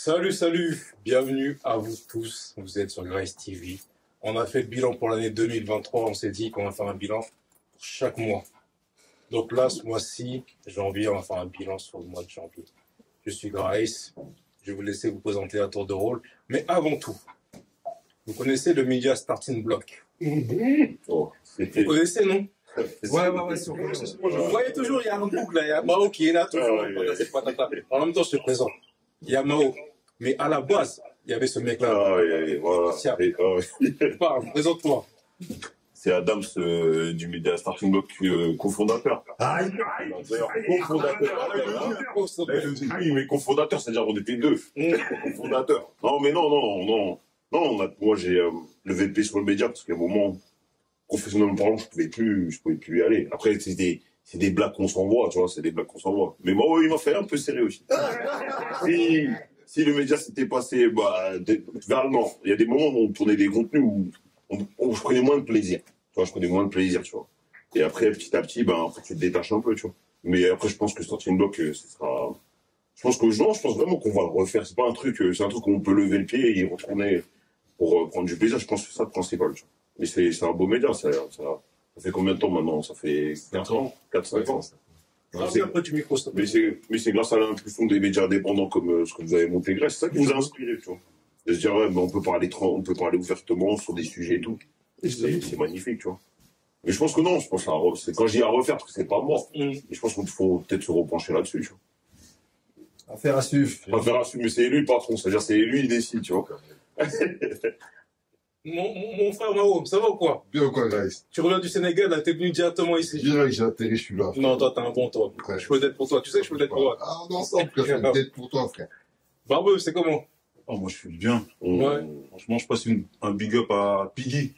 Salut, salut, bienvenue à vous tous, vous êtes sur Grace TV. On a fait le bilan pour l'année 2023, on s'est dit qu'on va faire un bilan pour chaque mois. Donc là, ce mois-ci, janvier, on va faire un bilan sur le mois de janvier. Je suis Grace, je vais vous laisser vous présenter à tour de rôle. Mais avant tout, vous connaissez le média Starting Block? Oh, Vous connaissez, non? Ouais. Vous voyez toujours, il y a un boucle là, il y a Mao qui est là, toujours. En même temps, je te présente. Il y a Mao. Mais à la base, il y avait ce mec-là. Voilà. Tiens. Parle, présente-toi. C'est Adams du média Starting Block, cofondateur. Cofondateur. Oui, mais cofondateur, c'est-à-dire on était deux. Cofondateur. Non, mais non. Moi, j'ai levé le pied sur le média parce qu'à un moment, professionnellement parlant, je pouvais plus y aller. Après, c'est des blagues qu'on s'envoie, tu vois, c'est des blagues qu'on s'envoie. Mais moi, il m'a fait un peu serré aussi. Si le média s'était passé, vers le nord, il y a des moments où on tournait des contenus où je prenais moins de plaisir. Tu vois, tu vois. Et après, petit à petit, après, tu te détaches un peu, tu vois. Mais après, je pense que Starting Block, ce sera... Je pense vraiment qu'on va le refaire. C'est pas un truc, c'est un truc où on peut lever le pied et y retourner pour prendre du plaisir. Je pense que c'est ça le principal, tu vois. Mais c'est un beau média, ça fait combien de temps maintenant? Ça fait 4 ans, 4-5 ans. Après, tu micro, s'il te plaît. Mais c'est grâce à l'impulsion des médias indépendants comme ce que vous avez monté Grèce, c'est ça qui vous a inspiré, tu vois. De se dire, ouais, on peut parler ouvertement sur des sujets et tout. Et c'est magnifique, tu vois. Mais je pense que non, quand je dis à refaire, parce que c'est pas mort. Et je pense qu'il faut peut-être se repencher là-dessus, tu vois. Affaire à suivre. Affaire à suivre, mais c'est lui le patron, c'est-à-dire c'est lui il décide, tu vois. Mon frère Mao, ça va ou quoi? Bien ou quoi, Grace? Tu reviens du Sénégal, là, t'es venu directement ici. Direct, j'ai atterri, je suis là. Non, toi, t'es un bon toi. Ouais. Je peux l'être pour toi. Tu sais que je peux l'être pour toi. Ah, on est ensemble, frère. Je suis pour toi, frère. Barbeux, c'est comment? Oh, moi, je suis bien. Ouais. Franchement, je passe un big up à Piggy.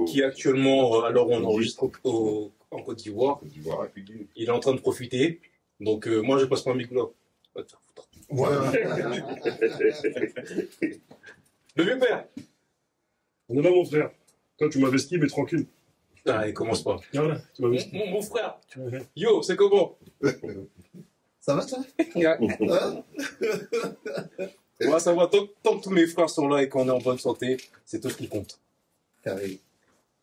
Qui actuellement, alors on enregistre en Côte d'Ivoire. Il est en train de profiter. Donc, moi, je passe pas un big up. Ouais. Le vieux père. On est là, mon frère. Toi, tu m'investis, mais tranquille. Ah, il commence pas. Voilà, tu m'investis. Mon frère. Yo, c'est comment? Ça va, toi? Moi, ça va. Tant que tous mes frères sont là et qu'on est en bonne santé, c'est tout ce qui compte. Carré.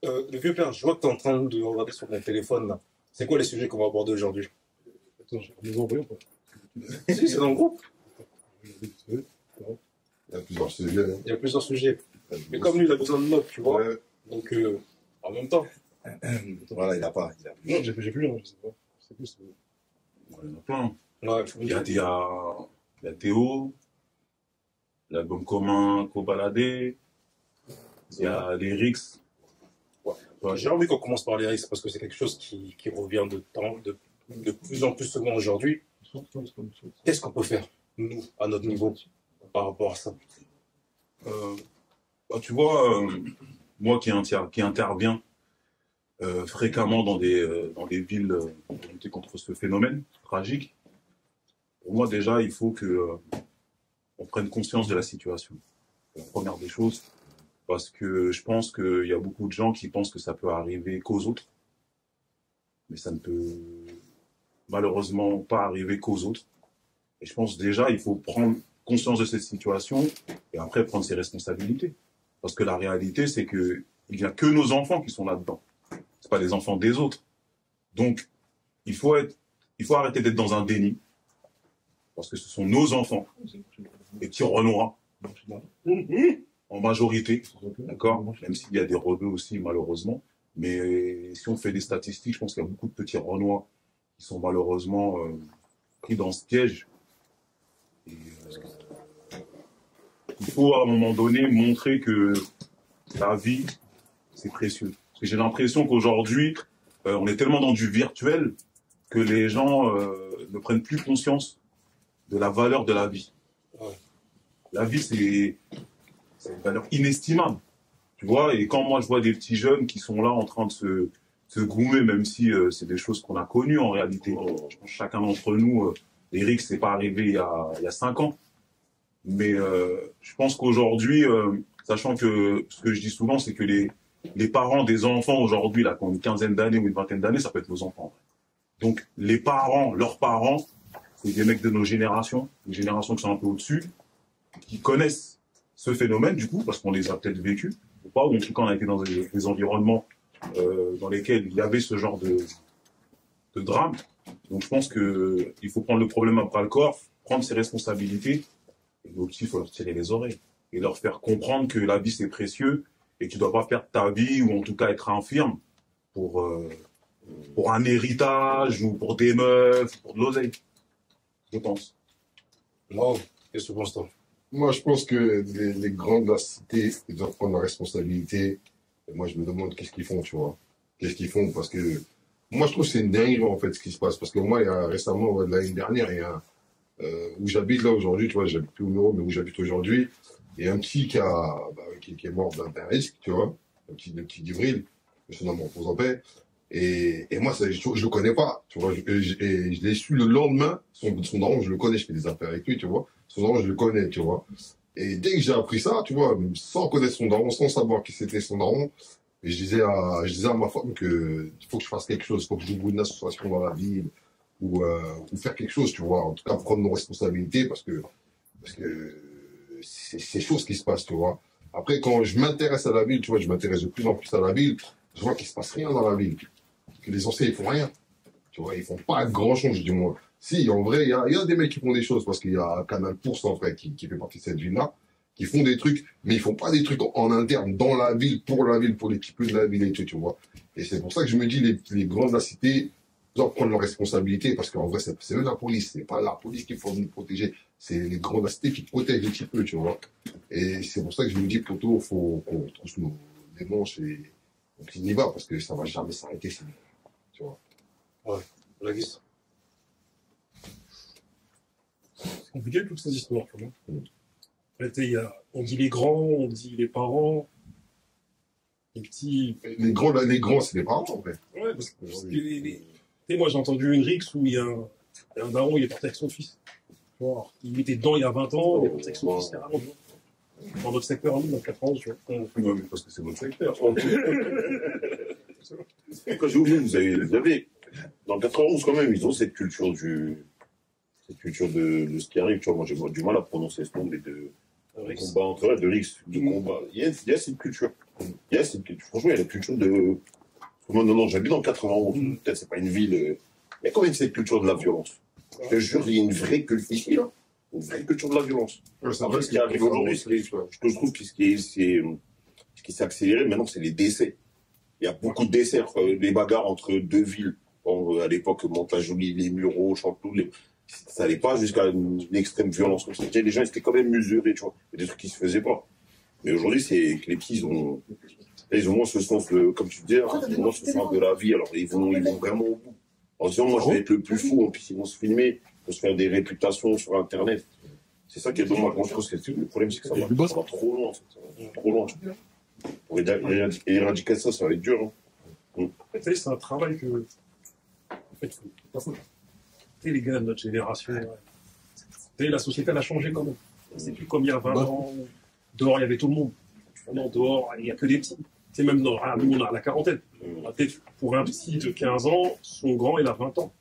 Le vieux père, je vois que tu es en train de regarder sur ton téléphone, là. C'est quoi les sujets qu'on va aborder aujourd'hui? Attends, je vais nous envoyer ou pas? Si, c'est dans le groupe. Il y a plusieurs sujets. Il y a plusieurs sujets. Mais comme lui, il a besoin de notes, tu vois. Ouais. Donc, en même temps. Voilà, il a pas. Non, j'ai plus, hein, je sais pas. C'est plus. Il y en a plein. Ouais, Il y a Théo, l'album commun Cobaladé, il y a les Rix. Ouais, j'ai envie qu'on commence par les risques parce que c'est quelque chose qui revient de plus en plus souvent aujourd'hui. Qu'est-ce qu'on peut faire, nous, à notre niveau, par rapport à ça? Tu vois, moi qui interviens fréquemment dans des villes pour lutter contre ce phénomène tragique, pour moi déjà il faut que on prenne conscience de la situation. C'est la première des choses, parce que je pense qu'il y a beaucoup de gens qui pensent que ça peut arriver qu'aux autres, mais ça ne peut malheureusement pas arriver qu'aux autres. Et je pense déjà il faut prendre conscience de cette situation et après prendre ses responsabilités. Parce que la réalité, c'est qu'il n'y a que nos enfants qui sont là-dedans. C'est pas les enfants des autres. Donc, il faut arrêter d'être dans un déni. Parce que ce sont nos enfants. Les petits Renois. En majorité. D'accord? Même s'il y a des rebeux aussi, malheureusement. Mais si on fait des statistiques, je pense qu'il y a beaucoup de petits Renois qui sont malheureusement pris dans ce piège. Et, il faut à un moment donné montrer que la vie, c'est précieux. Parce que j'ai l'impression qu'aujourd'hui, on est tellement dans du virtuel que les gens ne prennent plus conscience de la valeur de la vie. La vie, c'est une valeur inestimable. Tu vois, et quand moi je vois des petits jeunes qui sont là en train de se goumer, même si c'est des choses qu'on a connues en réalité. Je pense que chacun d'entre nous, Eric, c'est pas arrivé il y a 5 ans. Mais je pense qu'aujourd'hui, sachant que ce que je dis souvent, c'est que les parents des enfants aujourd'hui, là, qui ont une quinzaine d'années ou une vingtaine d'années, ça peut être nos enfants. Donc les parents, leurs parents, c'est des mecs de nos générations, des générations qui sont un peu au-dessus. qui connaissent ce phénomène, du coup, parce qu'on les a peut-être vécus, ou pas, ou en tout cas on a été dans des environnements dans lesquels il y avait ce genre de drame. Donc je pense qu'il faut prendre le problème à bras le corps, prendre ses responsabilités, et aussi il faut leur tirer les oreilles, et leur faire comprendre que la vie c'est précieux, et que tu ne dois pas perdre ta vie, ou en tout cas être infirme, pour un héritage, ou pour des meufs, pour de l'oseille, je pense. Non, qu'est-ce que tu penses, toi? Moi, je pense que les grands de la cité, ils doivent prendre la responsabilité. Et moi, je me demande qu'est-ce qu'ils font, tu vois. Qu'est-ce qu'ils font? Parce que moi, je trouve que c'est une dinguerie, en fait, ce qui se passe. Parce que moi, il y a récemment, l'année dernière, il y a où j'habite là aujourd'hui, tu vois, j'habite plus au Muro, mais où j'habite aujourd'hui, il y a un petit qui est mort d'un risque, tu vois, le petit Givril, que son nom repose en paix. Et moi, je le connais pas, tu vois, et je l'ai su le lendemain, son daron, je le connais, je fais des affaires avec lui, tu vois, son daron, je le connais, tu vois. Et dès que j'ai appris ça, tu vois, sans connaître son daron, sans savoir qui c'était son daron, et je disais à ma femme que il faut que je fasse quelque chose, il faut que je joue une association dans la ville, ou faire quelque chose, tu vois, en tout cas prendre nos responsabilités, parce que c'est choses qui se passent, tu vois. Après, quand je m'intéresse à la ville, tu vois, je m'intéresse de plus en plus à la ville, je vois qu'il se passe rien dans la ville, que les anciens, ils font rien, tu vois, ils font pas grand chose, du moins. Si, en vrai, il y a des mecs qui font des choses, parce qu'il y a Canal Pourcent, en fait, qui fait partie de cette ville-là, qui font des trucs, mais ils font pas des trucs en interne, dans la ville, pour l'équipe de la ville et tout, tu vois. Et c'est pour ça que je me dis, les grands de la cité doivent prendre leurs responsabilités, parce qu'en vrai, c'est eux la police, c'est pas la police qu'il faut nous protéger, c'est les grands de la cité qui protègent les petits peu, tu vois. Et c'est pour ça que je me dis, plutôt, faut qu'on trousse les manches et on y va, parce que ça va jamais s'arrêter, tu vois. Ouais, la vie. C'est compliqué toutes ces histoires, tu vois. On dit les grands, on dit les parents, les petits. Les grands, c'est les parents, en fait. Ouais, parce que moi j'ai entendu une rixe où il y a un daron, il est parti avec son fils. Tu vois, alors, il était dedans il y a 20 ans, il est parti avec son fils, carrément. Dans notre secteur, nous, dans 80, tu vois. Non, mais parce que c'est notre secteur. Quand j'ai oublié, vous avez, dans 91 quand même, ils ont cette culture de ce qui arrive, tu vois. Moi, j'ai du mal à prononcer ce nom, mais de combat entre eux, de Rix, de combat. Il y a cette culture. Franchement, il y a la culture de. Moi, non, j'habite dans 91. Peut-être c'est pas une ville. Il y a quand même cette culture de la violence. Je te jure, il y a une vraie culture ici, là. Une vraie culture de la violence. Ouais, Après, ce qui arrive aujourd'hui, ce que je trouve ce qui s'est accéléré maintenant, c'est les décès. Il y a beaucoup de décès, les bagarres entre deux villes. Bon, à l'époque, Mantes-la-Jolie, les Mureaux, Chanteloup, ça n'allait pas jusqu'à une extrême violence comme ça. Les gens étaient quand même mesurés, tu vois. Il y a des trucs qui se faisaient pas. Mais aujourd'hui, c'est que les petits, ils ont moins ce sens comme tu disais, ils ont moins ce sens de la vie. Alors, ils vont vraiment au bout. En disant, moi, je vais être le plus fou, en plus, ils vont se filmer, ils vont se faire des réputations sur Internet. C'est ça qui est dommage. Moi, je pense que le problème, c'est que ça va trop loin, en fait. Ça va trop loin. Pour éradiquer ça, ça va être dur. Hein. Tu sais, c'est un travail que. En fait, tu sais, les gars de notre génération, tu sais, la société, elle a changé quand même. C'est plus comme il y a 20 ans. Dehors, il y avait tout le monde. Non, dehors, il n'y a que des petits. C'est même nous, on a la quarantaine. Peut-être pour un petit de 15 ans, son grand, il a 20 ans.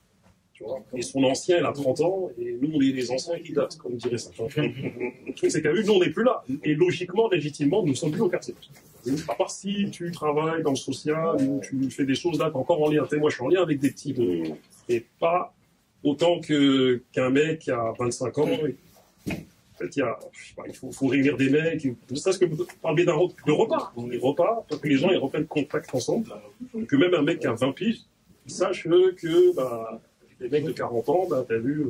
Tu vois, et son ancien, il a 30 ans. Et nous, on est les anciens qui datent, comme dirait certains. Le truc, c'est qu'à vu, nous, on n'est plus là. Et logiquement, légitimement, nous ne sommes plus au quartier. À part si tu travailles dans le social, ou tu fais des choses là, t'es encore en lien. Tu sais, moi, je suis en lien avec des petits. Et pas autant qu'un mec qui a 25 ans. En fait, il faut réunir des mecs, ne serait-ce que parler de repas. Les repas, pour que les gens ils reprennent contact ensemble, que même un mec qui a 20 piges, il sache que les mecs de 40 ans, t'as vu,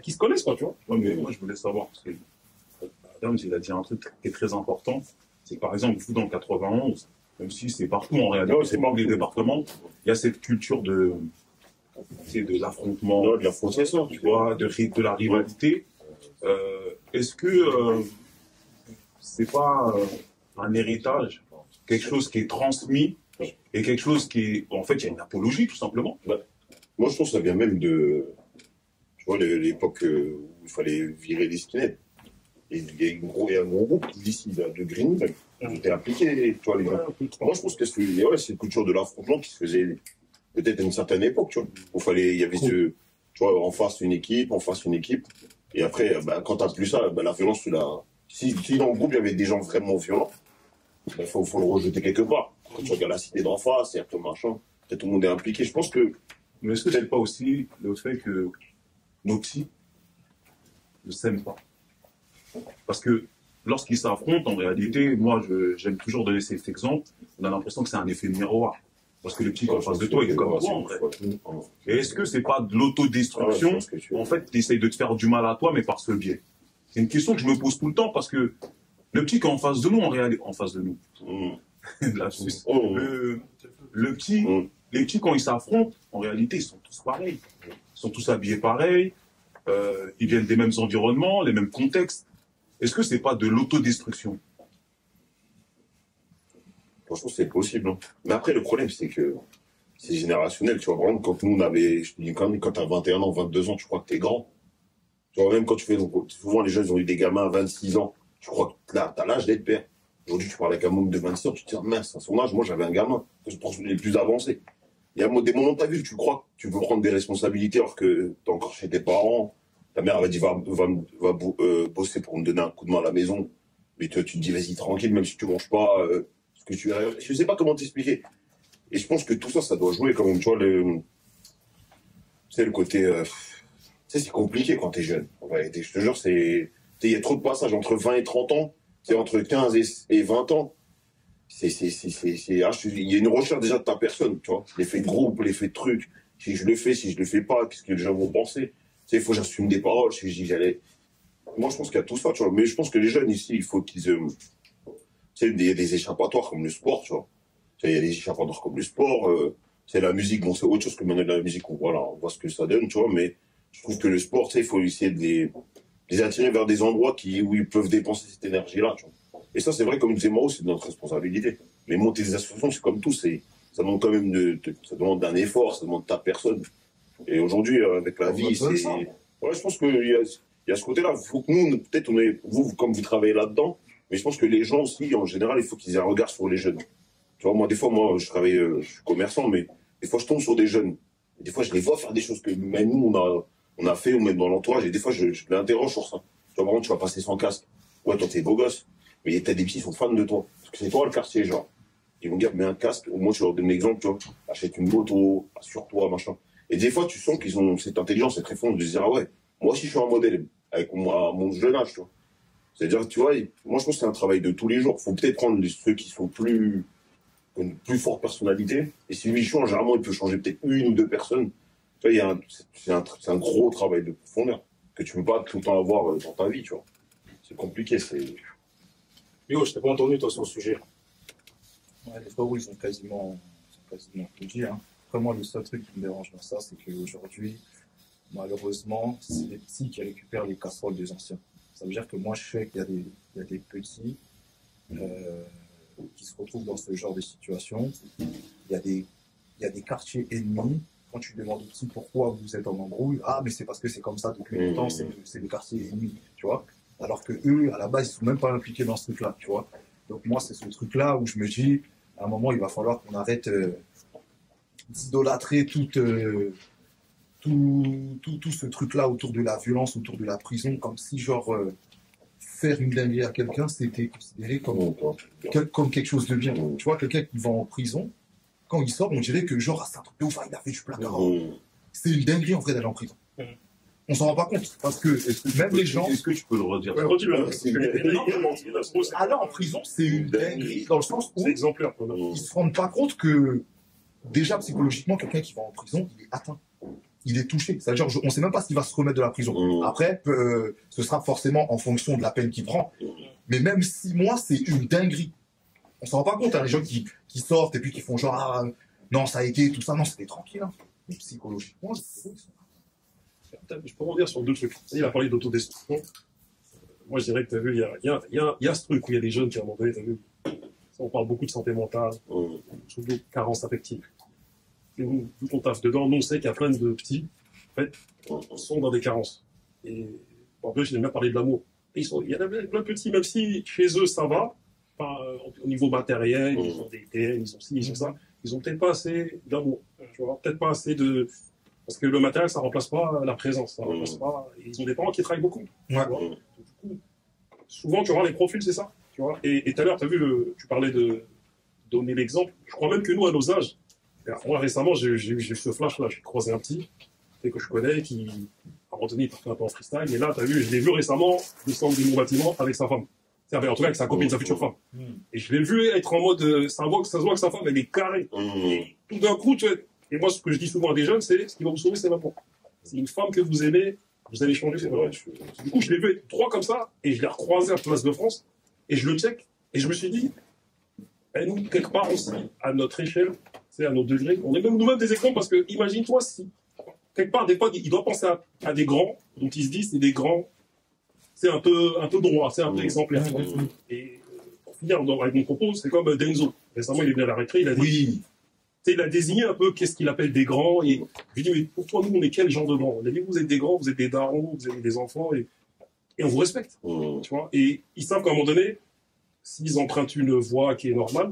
qui se connaissent, quoi, tu vois. Ouais, mais moi, je voulais savoir, parce que Adam, il a dit un truc qui est très important, c'est que par exemple, vous, dans le 91, même si c'est partout en réalité, c'est pas les départements, il y a cette culture de l'affrontement, De la frontière, tu vois, de la rivalité. Est-ce que c'est pas un héritage, quelque chose qui est transmis et quelque chose qui est, en fait, il y a une apologie tout simplement. Moi, je pense que ça vient même de, tu vois, l'époque où il fallait virer les skinheads. Et il y a un gros groupe d'ici, de Green, qui était appliqué, tu vois, les gens. Moi, je pense que c'est une culture de l'affrontement qui se faisait peut-être à une certaine époque, tu vois. Il y avait tu vois, en face une équipe. Et après, quand t'as plus ça, la violence, Si dans le groupe, il y avait des gens vraiment violents, il faut le rejeter quelque part. Quand tu regardes la cité d'en face, il y a tout machin, tout le monde est impliqué. Je pense que... Mais est-ce que c'est pas aussi le fait que nos petits ne s'aiment pas? Parce que lorsqu'ils s'affrontent, en réalité, moi, j'aime toujours donner cet exemple, on a l'impression que c'est un effet miroir. Parce que le petit en face de toi, il est comme toi, en vrai. Et est-ce que c'est pas de l'autodestruction? En fait, tu essayes de te faire du mal à toi, mais par ce biais. C'est une question que je me pose tout le temps, parce que le petit qui est en face de nous, en réalité, en face de nous, le petit, les petits, quand ils s'affrontent, en réalité, ils sont tous pareils. Ils sont tous habillés pareil, ils viennent des mêmes environnements, les mêmes contextes. Est-ce que c'est pas de l'autodestruction? Franchement, c'est possible. Hein. Mais après, le problème, c'est que c'est générationnel. Tu vois, par exemple, quand nous, on avait, je te dis, quand tu as 21 ans, 22 ans, tu crois que tu es grand. Tu vois, même quand tu fais, donc, souvent, les gens, ils ont eu des gamins à 26 ans. Tu crois que là, tu as l'âge d'être père. Aujourd'hui, tu parles avec un môme de 26 ans, tu te dis, mince, à son âge, moi, j'avais un gamin. Je pense qu'il est plus avancé. Il y a des moments de ta vie où tu crois que tu veux prendre des responsabilités alors que tu es encore chez tes parents. Ta mère avait dit, va bosser pour me donner un coup de main à la maison. Mais toi, tu te dis, vas-y, tranquille, même si tu manges pas, que tu... Je sais pas comment t'expliquer. Et je pense que tout ça, ça doit jouer quand même, tu vois, le côté... tu sais, c'est compliqué quand t'es jeune. En réalité, je te jure, il y a trop de passages entre 20 et 30 ans, c'est entre 15 et 20 ans. Il y a une recherche déjà de ta personne, tu vois. L'effet de groupe, l'effet de truc. Si je le fais, si je le fais pas, qu'est-ce que les gens vont penser? Tu sais, il faut que j'assume des paroles, si je dis j'allais... Moi, je pense qu'il y a tout ça, tu vois. Mais je pense que les jeunes ici, il faut qu'ils... tu sais, il y a des échappatoires comme le sport, tu vois. Il y a des échappatoires comme le sport. C'est la musique, bon, c'est autre chose que maintenant de la musique. Voilà, on voit ce que ça donne, tu vois. Mais je trouve que le sport, tu sais, il faut essayer de les attirer vers des endroits où ils peuvent dépenser cette énergie-là, tu vois. Et ça, c'est vrai, comme disait Maro, c'est de notre responsabilité. Mais monter des associations, c'est comme tout, ça demande quand même ça demande d'un effort, ça demande de ta personne. Et aujourd'hui, avec la vie, c'est... Ouais, je pense qu'il y a ce côté-là. Il faut que nous, peut-être, vous, comme vous travaillez là-dedans, mais je pense que les gens aussi, en général, il faut qu'ils aient un regard sur les jeunes. Tu vois, moi, des fois, je suis commerçant, mais des fois, je tombe sur des jeunes. Et des fois, je les vois faire des choses que même nous, on a fait, ou même dans l'entourage, et des fois, je l'interroge sur ça. Tu vois, par exemple, tu vas passer sans casque. Ouais, toi, t'es beau gosse. Mais t'as des petits qui sont fans de toi. Parce que c'est toi le quartier, genre. Ils vont dire, mets un casque. Au moins, tu leur donnes l'exemple, tu vois. Achète une moto, assure-toi, machin. Et des fois, tu sens qu'ils ont cette intelligence, cette réponse de se dire, ah ouais, moi aussi, je suis un modèle, avec mon jeune âge, tu vois. C'est-à-dire, tu vois, moi, je pense que c'est un travail de tous les jours. Faut peut-être prendre ceux qui sont une plus forte personnalité. Et si lui change, généralement, il peut changer peut-être une ou deux personnes. Tu vois, c'est un gros travail de profondeur que tu peux pas tout le temps avoir dans ta vie, tu vois. C'est compliqué, c'est... Yo, je t'ai pas entendu, toi, sur le sujet. Ouais, les favoris, ils ont quasiment tout dit. Hein. Après, moi, le seul truc qui me dérange dans ça, c'est qu'aujourd'hui, malheureusement, c'est les petits qui récupèrent les casseroles des anciens. Ça veut dire que moi, je sais qu'il y a des petits qui se retrouvent dans ce genre de situation. Il y a des quartiers ennemis. Quand tu demandes aux petits pourquoi vous êtes en embrouille, ah, mais c'est parce que c'est comme ça depuis longtemps, c'est des quartiers ennemis, tu vois. Alors que eux, à la base, ils sont même pas impliqués dans ce truc-là, tu vois. Donc moi, c'est ce truc-là où je me dis, à un moment, il va falloir qu'on arrête d'idolâtrer tout ce truc-là autour de la violence, autour de la prison, comme si, genre, faire une dinguerie à quelqu'un, c'était considéré comme quelque chose de bien. Tu vois, quelqu'un qui va en prison, quand il sort, on dirait que, genre, c'est un truc de ouf, il a fait du placard. C'est une dinguerie, en vrai, d'aller en prison. On s'en rend pas compte, parce que même les gens... Est-ce que tu peux le redire? Aller en prison, c'est une dinguerie, dans le sens où C'est exemplaire. ils se rendent pas compte que, déjà, psychologiquement, quelqu'un qui va en prison, il est atteint. Il est touché. C'est-à-dire, on sait même pas s'il va se remettre de la prison. Après, ce sera forcément en fonction de la peine qu'il prend. Mais même 6 mois, c'est une dinguerie. On s'en rend pas compte, hein, les gens qui sortent et puis qui font genre, ah, non, ça a été, tout ça. Non, c'était tranquille. Hein. Mais psychologiquement, Je peux revenir sur 2 trucs. Il a parlé d'autodestruction. Moi, je dirais que tu as vu, il y a ce truc où il y a des jeunes qui, à un moment donné, tu as vu, on parle beaucoup de santé mentale, surtout de carence affective. Et vu qu'on taffe dedans, nous, on sait qu'il y a plein de petits, en fait, sont dans des carences. Et en plus, j'aime bien parler de l'amour. Il y en a plein de petits, même si chez eux, ça va, au niveau matériel, ils ont des terres, ils ont ci, ils ont ça, ils ont peut-être pas assez d'amour, tu vois, peut-être pas assez de... Parce que le matériel, ça remplace pas la présence, ça remplace pas... Ils ont des parents qui travaillent beaucoup. Ouais. Du coup, souvent, tu vois, les profils, c'est ça. Tu vois. Et tout à l'heure, tu as vu, tu parlais de donner l'exemple. Je crois même que nous, à nos âges, moi, récemment, j'ai eu ce flash-là. J'ai croisé un petit que je connais qui, à un moment donné, il partait un peu en freestyle. Et là, tu as vu, je l'ai vu récemment descendre de mon bâtiment avec sa femme. En tout cas, avec sa copine, sa future femme. Et je l'ai vu être en mode, ça se voit que sa femme, elle est carrée. Tout d'un coup, tu vois, et moi, ce que je dis souvent à des jeunes, c'est ce qui va vous sauver, c'est l'amour. C'est une femme que vous aimez, vous allez changer. C'est vrai. Du coup, je l'ai vu être droit comme ça, et je l'ai recroisé à Place de France, et je le check, et je me suis dit, nous, quelque part aussi, à notre échelle, c'est à notre degré, on est même nous-mêmes des exemples, parce que imagine-toi si, quelque part, des fois, il doit penser à des grands, dont il se dit, c'est des grands, c'est un peu droit, c'est un peu exemplaire. Et pour finir avec mon propos, c'est comme Denzo. Récemment, il est venu à la récré, il a dit, il a désigné un peu qu'est-ce qu'il appelle des grands. Et je lui dis, mais pour toi, nous, on est quel genre de grands? Il a dit, vous êtes des grands, vous êtes des darons, vous avez des enfants, et on vous respecte. Tu vois, et ils savent qu'à un moment donné, s'ils empruntent une voie qui est normale,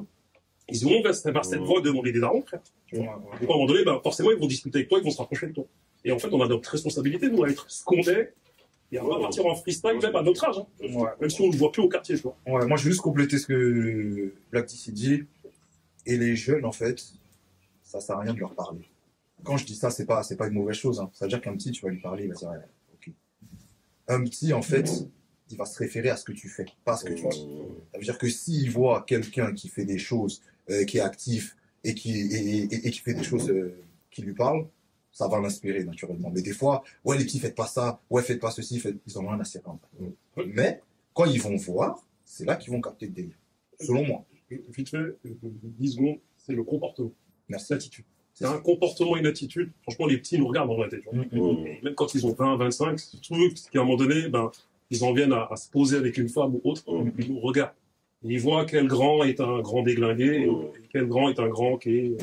ils vont vers cette voie demander des darons, frère. Tu vois. Et à un moment donné, forcément, ils vont discuter avec toi, ils vont se rapprocher de toi. Et en fait, on a notre responsabilité, nous, à être ce qu'on est, et on va partir en freestyle, même à notre âge. Même si on ne le voit plus au quartier, tu vois. Ouais, moi, je vais juste compléter ce que Black DC dit. Et les jeunes, en fait, ça sert à rien de leur parler. Quand je dis ça, c'est pas une mauvaise chose. Hein. Ça veut dire qu'un petit, tu vas lui parler, il va dire, ouais, ok. Un petit, en fait, il va se référer à ce que tu fais, pas à ce que tu dis. Ça veut dire que s'il voit quelqu'un qui fait des choses, qui est actif et qui fait des choses qui lui parlent, ça va l'inspirer naturellement. Mais des fois, ouais, les petits, faites pas ça, ouais, faites pas ceci, ils en ont rien à cirer. Mais quand ils vont voir, c'est là qu'ils vont capter le délire. Selon moi. Vite fait, 10 secondes, c'est le comportement. Merci. L'attitude. C'est un comportement et une attitude. Franchement, les petits nous regardent dans la tête. Et même quand ils ont 20, 25, je trouve qu'à un moment donné, ils en viennent à se poser avec une femme ou autre, ils nous regardent. Ils voient quel grand est un grand déglingué, et quel grand est un grand qui est...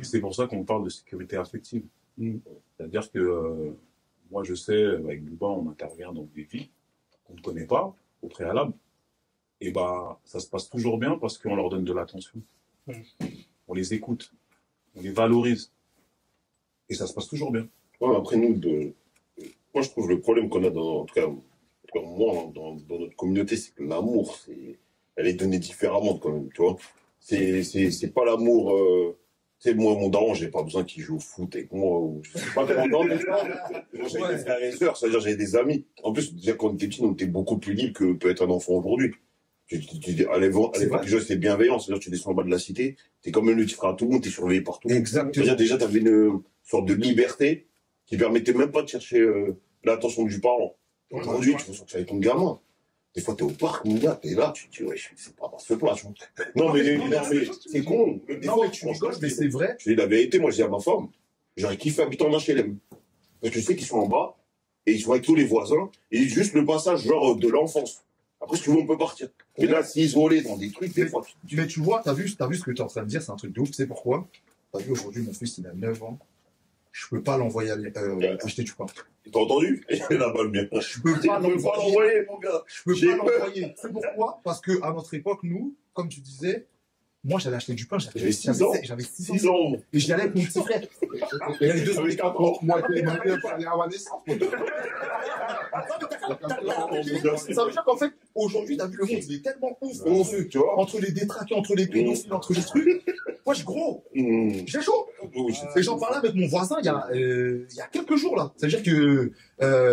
C'est pour ça qu'on parle de sécurité affective. C'est-à-dire que moi, je sais, avec Bouba, on intervient dans des vies qu'on ne connaît pas au préalable. Et ça se passe toujours bien parce qu'on leur donne de l'attention. On les écoute, on les valorise. Et ça se passe toujours bien. Ouais, après, moi, je trouve le problème qu'on a, en tout cas moi, dans notre communauté, c'est que l'amour, elle est donnée différemment quand même, tu vois. C'est pas l'amour... Tu sais, moi, mon daron, j'ai pas besoin qu'il joue au foot avec moi, ou je sais pas comment dire. Moi, j'ai des frères et sœurs, c'est-à-dire j'ai des amis. En plus, déjà, quand on était petit, on était beaucoup plus libre que peut être un enfant aujourd'hui. À l'époque, déjà, c'était bienveillant, c'est-à-dire tu descends en bas de la cité, t'es comme le petit frère à tout le monde, t'es surveillé par tout le monde. Exactement. C'est-à-dire, déjà, t'avais une sorte de liberté qui permettait même pas de chercher l'attention du parent. Aujourd'hui, tu veux sortir avec ton gamin. Des fois, t'es au parc, mon gars, t'es là, tu te dis, ouais, c'est pas ce plat, tu vois. Non, mais c'est con. Des fois, tu rigoles, mais c'est vrai. Je dis la vérité, moi, je dis à ma femme, j'aurais kiffé habiter en HLM. Parce que je sais qu'ils sont en bas, et ils sont avec tous les voisins, et juste le passage, genre, de l'enfance. Après, si tu veux, on peut partir. Et là, s'isoler dans des trucs, des fois. Mais tu vois, t'as vu ce que tu es en train de dire, c'est un truc de ouf, tu sais pourquoi? T'as vu, aujourd'hui, mon fils, il a 9 ans. Je peux pas l'envoyer acheter du pain. T'as entendu? Il a pas le bien. Je peux pas l'envoyer, mon gars. Je peux pas l'envoyer. C'est pourquoi? Parce que à notre époque, nous, comme tu disais, moi j'allais acheter du pain, j'avais 6 ans. J'avais 6 ans. Et j'y allais avec mon petit frère. Et les deux, avec 4 ans. Moi, je allé à ma naissance. Ça veut dire qu'en fait, aujourd'hui, t'as vu le monde, il est tellement ouf. Tu vois? Entre les détraqués, entre les pédophiles, entre les trucs. Moi, gros, j'ai chaud. Et j'en parlais avec mon voisin il y a quelques jours là. C'est-à-dire que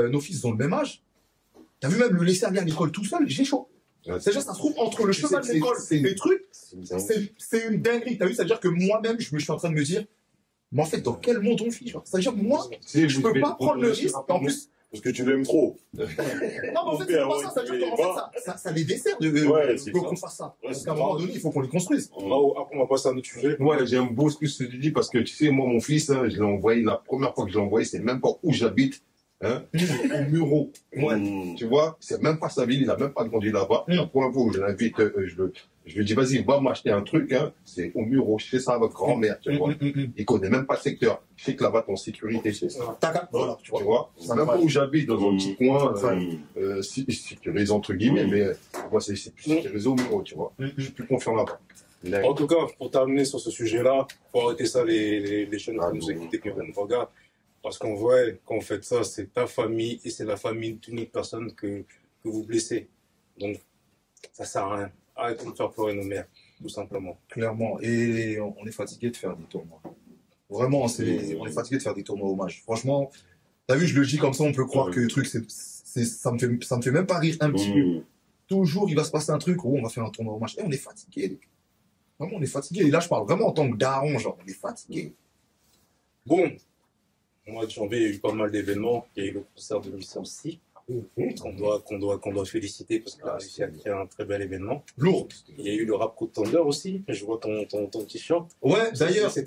nos fils ont le même âge. T'as vu même le laisser aller à l'école tout seul, j'ai chaud. C'est-à-dire ça se trouve entre le chemin de l'école et les trucs, c'est une dinguerie. T'as vu, c'est-à-dire que moi-même, je suis en train de me dire, mais en fait, dans quel monde on vit? C'est-à-dire que moi, je peux pas prendre le risque. En plus, parce que tu l'aimes trop. Non, mais en fait, c'est pas ça. Ça veut dire qu'en fait, ça les dessert qu'on fasse ça. Parce qu'à un moment donné, il faut qu'on les construise. Après, on va passer à un autre sujet. Ouais, j'aime beaucoup ce que tu dis parce que tu sais, moi, mon fils, je l'ai envoyé, la première fois que je l'ai envoyé, c'est même pas où j'habite, au Muro. Ouais. Tu vois, c'est même pas sa ville, il a même pas grandi là-bas. La première fois où je l'invite, je lui dis, vas-y, va m'acheter un truc, c'est au Muro, je fais ça à votre grand-mère, tu vois. Il connaît même pas le secteur. Je sais que là-bas, t'es en sécurité, c'est ça. Voilà, tu vois. C'est même pas où j'habite, dans un petit coin, sécurisé entre guillemets, mais moi, c'est plus sécurisé au Muro, tu vois. Je suis plus confiant là-bas. En tout cas, pour terminer sur ce sujet-là, faut arrêter ça, les chaînes qui nous écoutent et qui nous regardent. Parce qu'on voit, quand vous faites ça, c'est ta famille et c'est la famille d'une autre personne que vous blessez. Donc, ça sert à rien. Arrêtons de faire pleurer nos mères, tout simplement. Clairement. Et on est fatigué de faire des tournois. Vraiment, on est fatigué de faire des tournois hommages. Franchement, t'as vu, je le dis comme ça, on peut croire que le truc, ça me fait même pas rire un petit peu. Toujours, il va se passer un truc où on va faire un tournoi hommage. Et on est fatigué, les gars. Vraiment, on est fatigué. Et là, je parle vraiment en tant que daron, genre, on est fatigué. Bon, au mois de janvier, il y a eu pas mal d'événements. Il y a eu le concert de Mister C, qu'on doit féliciter parce qu'il a réussi à créer un très bel événement. Lourd. Il y a eu le Rap Coup de Thunder aussi. Je vois ton t-shirt. Ouais, d'ailleurs. C'est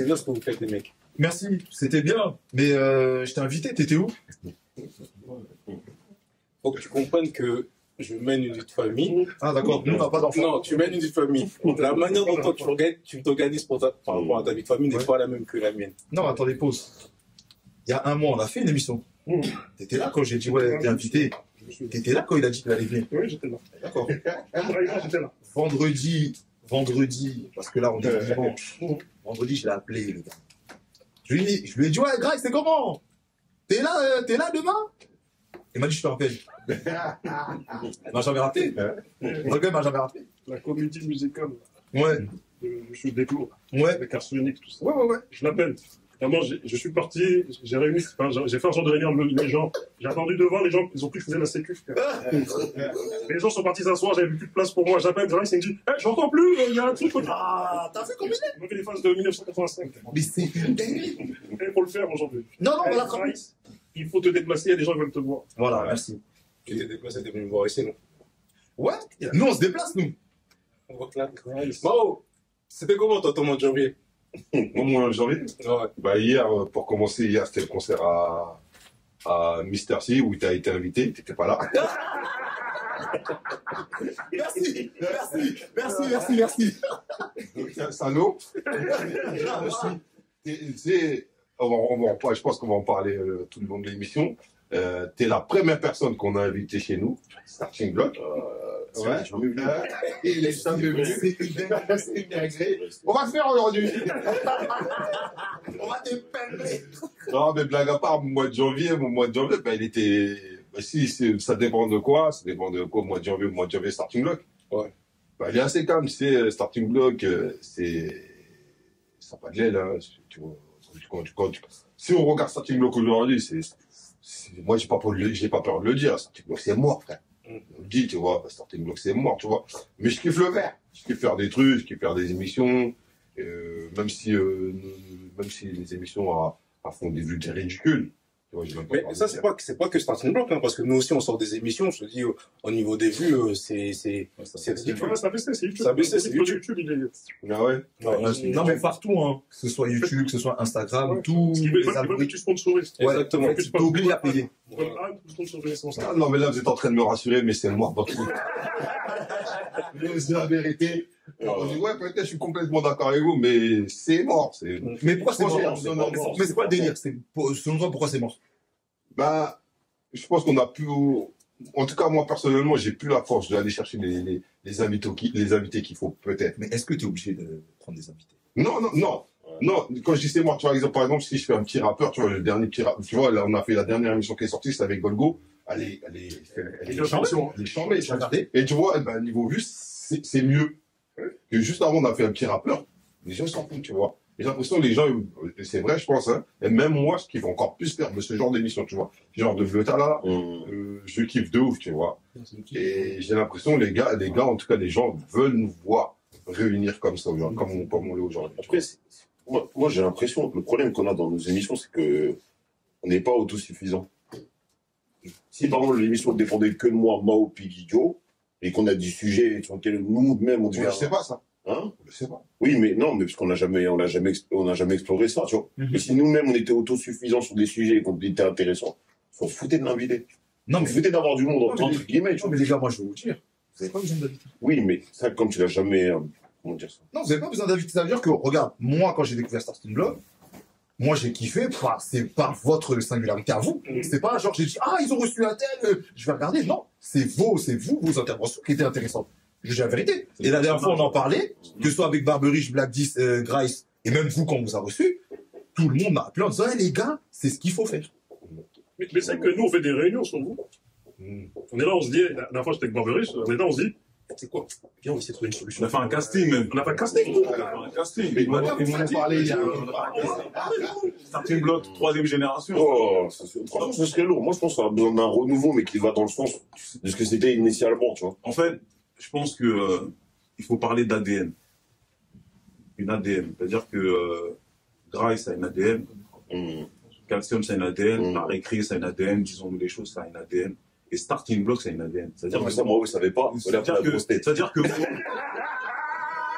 bien ce que vous faites, les mecs. Merci, c'était bien. Mais je t'ai invité, t'étais où? Faut que tu comprennes que je mène une vie de famille. Ah, d'accord, nous, on n'a pas d'enfants. Non, tu mènes une vie de famille. La manière dont toi tu t'organises par rapport à ta vie de famille n'est pas la même que la mienne. Non, attendez, pause. Il y a un mois, on a fait une émission. T'étais là quand j'ai dit, ouais, t'es invité. T'étais là quand il a dit qu'il allait venir. Oui, j'étais là. D'accord. J'étais là. Vendredi, parce que là, on est dimanche. Vendredi, je l'ai appelé, les gars. Je lui ai dit, ouais, Greg, c'est comment? T'es là demain? Il m'a dit, je te rappelle. Il m'a jamais raté. Le gars, il m'a jamais raté. La comédie musicale Ouais. de Chute des Clous, Ouais. avec Arsenic, tout ça. Ouais. Je l'appelle. Vraiment, je suis parti, j'ai réuni, enfin, j'ai fait un genre de réunion les gens. J'ai attendu devant, les gens, ils ont cru que je faisais la sécu. Les gens sont partis s'asseoir, j'avais plus de place pour moi. J'appelle, Grace, il me dit, j'entends plus, il y a un truc. Ah, t'as fait combien? On fait les phases de 1985. Mais c'est une dinguerie. Il faut le faire aujourd'hui. Non, voilà. Grace, il faut te déplacer, il y a des gens qui veulent te voir. Voilà, merci. Tu t'es déplacé, t'es venu me voir ici, non? Ouais, nous, on se déplace, nous. On voit que là. Mao, c'était comment toi ton mois de janvier? Au mois de janvier. Ouais. Bah, hier, pour commencer, hier, c'était le concert à Mister C où tu as été invité. T'étais pas là. Merci. Salaud. Je pense qu'on va en parler tout le long de l'émission. T'es la première personne qu'on a invitée chez nous, Starting Block. Ouais. Il est jamais venu. C'est une dinguerie. On va le faire aujourd'hui. On va t'épingler. Non, mais blague à part, mon mois de janvier, bah, il était. Bah, ça dépend de quoi. Ça dépend de quoi, mois de janvier, Starting Block. Ouais. Bah, il est assez calme, c'est Starting Block, ça n'a pas de l'aile, hein. Tu vois, si on regarde Starting Block aujourd'hui, moi, j'ai pas peur de le dire. Starting Block, c'est mort, frère. On le dit, tu vois, Starting Block, c'est mort, tu vois. Mais je kiffe le faire. Je kiffe faire des trucs, je kiffe faire des émissions, même si les émissions font des vues ridicules. Tu vois, mais ça, c'est pas que Starting Block, hein, parce que nous aussi, on sort des émissions, je te dis, au niveau des vues, c'est ridicule. Ça a baissé, c'est YouTube. Ça a baissé, c'est YouTube. Ah ouais? Non, mais partout, hein. Que ce soit YouTube, que ce soit Instagram, tout. Ce qui veut dire que tu sponsorises. Ouais, exactement. Tu t'obliges à payer. Ah, non, mais là, vous êtes en train de me rassurer, mais c'est le mort dans tout. C'est la vérité. On dit, ouais, peut-être je suis complètement d'accord avec vous, mais c'est mort. Mais pourquoi c'est mort? Mais c'est quoi le délire? Selon toi, pourquoi c'est mort? Bah, je pense qu'on a plus, en tout cas, moi, personnellement, j'ai plus la force d'aller chercher les invités qu'il faut, peut-être. Mais est-ce que tu es obligé de prendre des invités? Non, quand je dis c'est moi, tu vois, par exemple, si je fais un petit rappeur, tu vois, le dernier petit rappeur, tu vois, là, on a fait la dernière émission qui est sortie, c'est avec Golgo. Elle est chambée, et tu vois, ben, niveau vue, c'est mieux. Et juste avant, on a fait un petit rappeur. Les gens s'en foutent, tu vois. J'ai l'impression que les gens, c'est vrai, je pense, hein, et même moi, ce qui va encore plus faire de ce genre d'émission, tu vois. Genre de Vlota là, je kiffe de ouf, tu vois. Et j'ai l'impression, les gars, en tout cas, les gens veulent nous voir réunir comme ça, genre, comme on l'est aujourd'hui. Après, moi, j'ai l'impression que le problème qu'on a dans nos émissions, c'est que on n'est pas autosuffisant. Si, par exemple, l'émission dépendait que de moi, Mao, puis Guido, et qu'on a des sujets sur lesquels nous-mêmes, on devait... Je sais pas, ça. Hein? Je sais pas. Oui, mais non, mais parce qu'on n'a jamais exploré ça, tu vois. Mais si nous-mêmes, on était autosuffisants sur des sujets et qu'on était intéressants, on se foutait de l'inviter. Non, on se foutait d'avoir du monde, entre guillemets, tu vois. Mais les gars, moi, je vais vous dire, vous n'avez pas besoin d'inviter. Oui, mais ça, comme tu l'as jamais... comment dire ça? Non, vous n'avez pas besoin d'inviter. Ça veut dire que, regarde, moi, quand j'ai découvert Starting Block, moi, j'ai kiffé, c'est pas votre singularité à vous. C'est pas genre, j'ai dit, ils ont reçu un tel, je vais regarder. Non, c'est vos interventions qui étaient intéressantes. Je dis la vérité. Et la dernière fois, on en parlait, que ce soit avec Barberich, Black 10, Grice, et même vous, quand on vous a reçu, tout le monde m'a appelé en disant, les gars, c'est ce qu'il faut faire. Mais c'est que nous, on fait des réunions sur vous. On est là, on se dit, la dernière fois j'étais avec Barberis, on est là, on se dit, c'est quoi? Viens, on essaie de trouver une solution. On a fait un casting même. On a fait un casting. On a fait un casting. Ils m'en ont parlé il y a Starting Block, 3e génération. Oh, franchement, ce serait lourd. Moi, je pense qu'on a besoin d'un renouveau, mais qui va dans le sens de ce que c'était initialement, tu vois. En fait, je pense que il faut parler d'ADN. Une ADN. C'est-à-dire que Grace a une ADN, Calcium ça a une ADN, la récré ça a une ADN, disons-nous les choses, ça a une ADN. Et Starting Block ça a une ADN. C'est-à-dire Mais ça, moi, je savais pas. c'est-à-dire que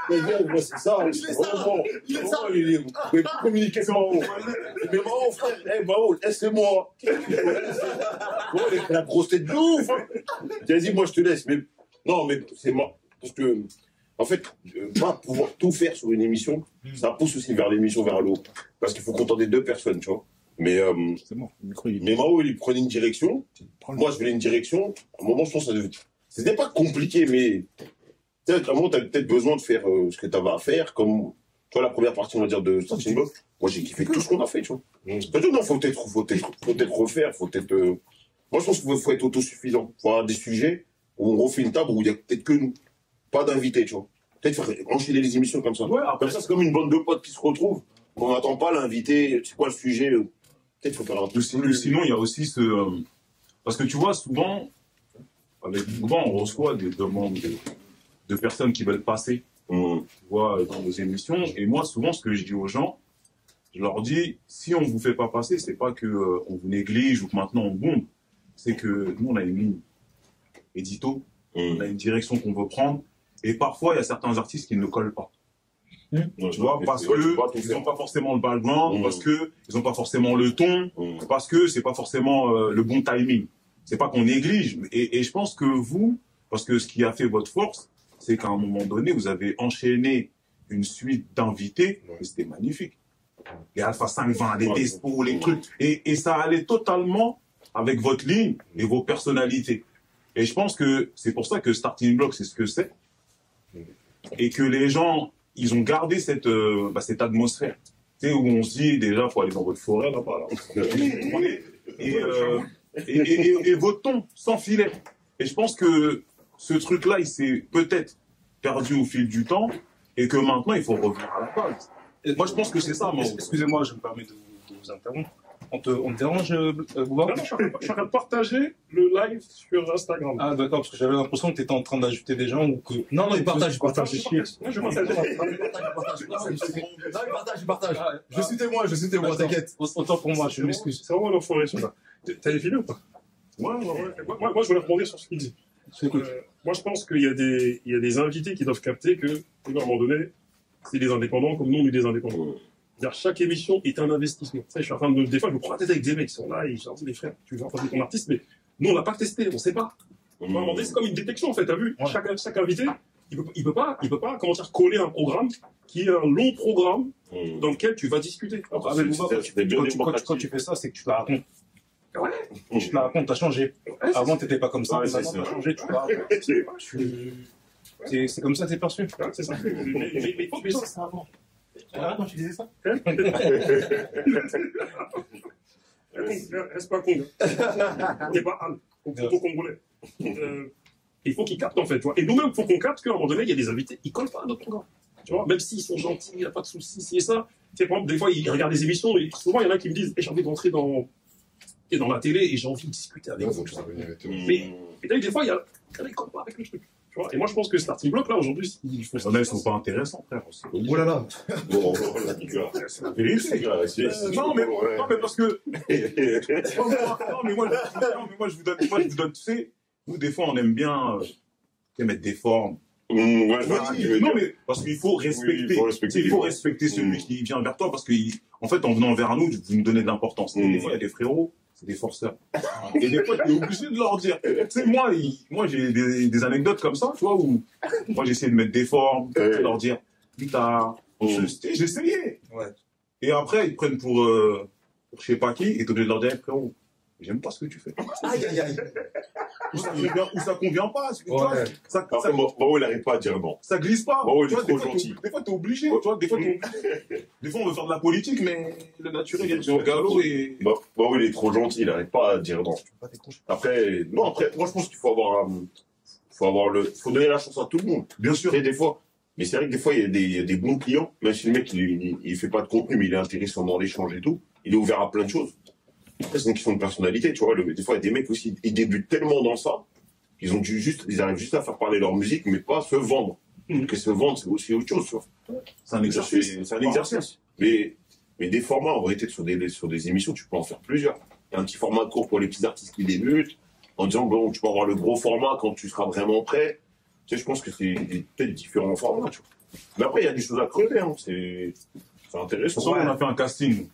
Moi, c'est ça. Il est ça. Vous pouvez pas communiquer comme Mao. Mais Mao, frère, Mao, laisse-moi. La grosse tête de ouf. Vas-y, moi, je te laisse. Mais non, mais c'est moi. Parce que, en fait, pas pouvoir tout faire sur une émission, ça pousse aussi vers l'émission, vers l'eau. Parce qu'il faut contenter 2 personnes, tu vois. Mais, C'est bon, le micro, il mais Mao, il prenait une direction. Moi, je voulais une direction. À un moment, je pense que c'était pas compliqué, mais tu sais, à un moment, tu as peut-être besoin de faire ce que tu avais à faire. Comme, tu vois, la première partie, on va dire, de Starting Block. Moi, j'ai kiffé tout ce qu'on a fait, tu vois. C'est-à-dire, non, faut peut-être refaire, faut peut-être. Moi, je pense qu'il faut être autosuffisant. Il faut avoir des sujets où on refait une table où il y a peut-être que nous. Pas d'invités, tu vois. Peut-être faire enchaîner les émissions comme ça. Ouais, après, Comme ça, c'est comme une bande de potes qui se retrouvent. On n'attend pas l'invité. C'est quoi le sujet Peut-être qu'il faut faire un truc. sinon, il y a aussi ce. Parce que tu vois, souvent, on reçoit des demandes de personnes qui veulent passer, tu vois, dans nos émissions. Et moi, souvent, ce que je dis aux gens, je leur dis, si on ne vous fait pas passer, c'est pas que on vous néglige ou que maintenant on bombe. C'est que nous, on a une ligne édito, on a une direction qu'on veut prendre. Et parfois, il y a certains artistes qui ne collent pas. Tu vois, parce que ils n'ont pas forcément le background, parce que ils n'ont pas forcément le ton, parce que c'est pas forcément le bon timing. C'est pas qu'on néglige, et je pense que vous, parce que ce qui a fait votre force, c'est qu'à un moment donné, vous avez enchaîné une suite d'invités, et c'était magnifique. Les Alpha 520, les Despo, les trucs, et ça allait totalement avec votre ligne et vos personnalités. Et je pense que c'est pour ça que Starting Block, c'est ce que c'est, et que les gens ils ont gardé cette atmosphère, tu sais, où on se dit déjà, faut aller dans votre forêt là-bas, et votre ton sans filet. Et je pense que ce truc-là, il s'est peut-être perdu au fil du temps, et que maintenant, il faut revenir à la base. Moi, je pense que c'est ça, moi. Excusez-moi, je me permets de vous interrompre. On te dérange, Bouba? Non, je suis en train de partager le live sur Instagram. Ah, d'accord, parce que j'avais l'impression que tu étais en train d'ajouter des gens ou que. Non, il partage. Moi, je partage. Il partage. Je suis témoin, t'inquiète. Autant pour moi, je m'excuse. C'est vraiment l'enfoiré, ça. T'as les filets ou pas? Moi, je voulais rebondir sur ce qu'il dit. Moi, je pense qu'il y a des invités qui doivent capter que, à un moment donné, c'est des indépendants comme nous, on est des indépendants. C'est-à-dire, chaque émission est un investissement. Ça, je suis en train de, des fois, je me prends la tête avec des mecs qui sont là et je leur dis, les frères, tu veux faire ton artiste, mais nous, on l'a pas testé, on sait pas. À un moment donné, c'est comme une détection, en fait, t'as vu? Chaque invité, il peut pas, comment dire, coller un programme qui est un long programme dans lequel tu vas discuter. Quand tu fais ça, c'est que tu te la racontes. Ouais. Tu te la racontes, t'as changé. Avant, t'étais pas comme ça, mais maintenant, t'as changé, tu te la racontes. C'est comme ça que c'est perçu. C'est ça. Mais il faut que ça, c'est avant. Quand tu disais ça? Reste pas con. T'es pas Al. Faut congolais. Il faut qu'ils captent, en fait. Tu vois. Et nous-mêmes, il faut qu'on capte qu'à un moment donné, il y a des invités, ils collent pas à notre programme. Tu vois, même s'ils sont gentils, il n'y a pas de souci, si et ça. Tu sais, par exemple, des fois, ils regardent des émissions et souvent, il y en a qui me disent, j'ai envie d'entrer dans la télé et j'ai envie de discuter avec vous. Mais des fois, il y en a qui collent pas avec le truc. Tu vois, et moi, je pense que Starting Block, là, aujourd'hui, il faut... Ils sont pas intéressants, frère. Oh là là. C'est la vérité. Non, mais parce que... moi, je vous donne, tu sais, nous, des fois, on aime bien mettre des formes. Non, mais parce qu'il faut respecter. Il faut respecter celui qui vient vers toi, parce qu'en fait, en venant vers nous, vous nous donnez de l'importance. Des fois, il y a des frérots, c'est des forceurs. Et des fois, tu es obligé de leur dire. Tu sais, moi, j'ai des anecdotes comme ça, tu vois, où moi, j'essaie de mettre des formes, de leur dire, putain, j'ai essayé. Ouais. Et après, ils prennent pour je sais pas qui, et t'es obligé de leur dire, frérot, j'aime pas ce que tu fais. Aïe, aïe, aïe. où ça convient pas. Tu vois, Ouais. Après, Mao, il n'arrive pas à dire non. ça glisse pas. Mao, il Tu est vois, trop des fois, gentil. des fois, t'es obligé. Tu vois, des fois, des fois, on veut faire de la politique, mais le naturel, il est sur le galop et. Mao, il est trop gentil, il n'arrive pas à dire non. Après, moi, je pense qu'il faut faut donner la chance à tout le monde. Bien sûr. Tu sais, des fois. Mais c'est vrai que des fois, il y a des bons clients, même si le mec, il fait pas de contenu, mais il est intéressant dans l'échange et tout. Il est ouvert à plein de choses. Après, c'est une question de personnalité, tu vois. Des fois, il y a des mecs aussi, ils débutent tellement dans ça, ils arrivent juste à faire parler leur musique, mais pas à se vendre. Que se vendre, c'est aussi autre chose, tu vois. C'est un exercice. C'est un exercice. Mais des formats, en vérité, sur des émissions, tu peux en faire plusieurs. Il y a un petit format court pour les petits artistes qui débutent, en disant, bon, tu peux avoir le gros format quand tu seras vraiment prêt. Tu sais, je pense que c'est peut-être différents formats, tu vois. Mais après, il y a des choses à creuser, hein. C'est De intéressant. toute façon, on a fait un casting.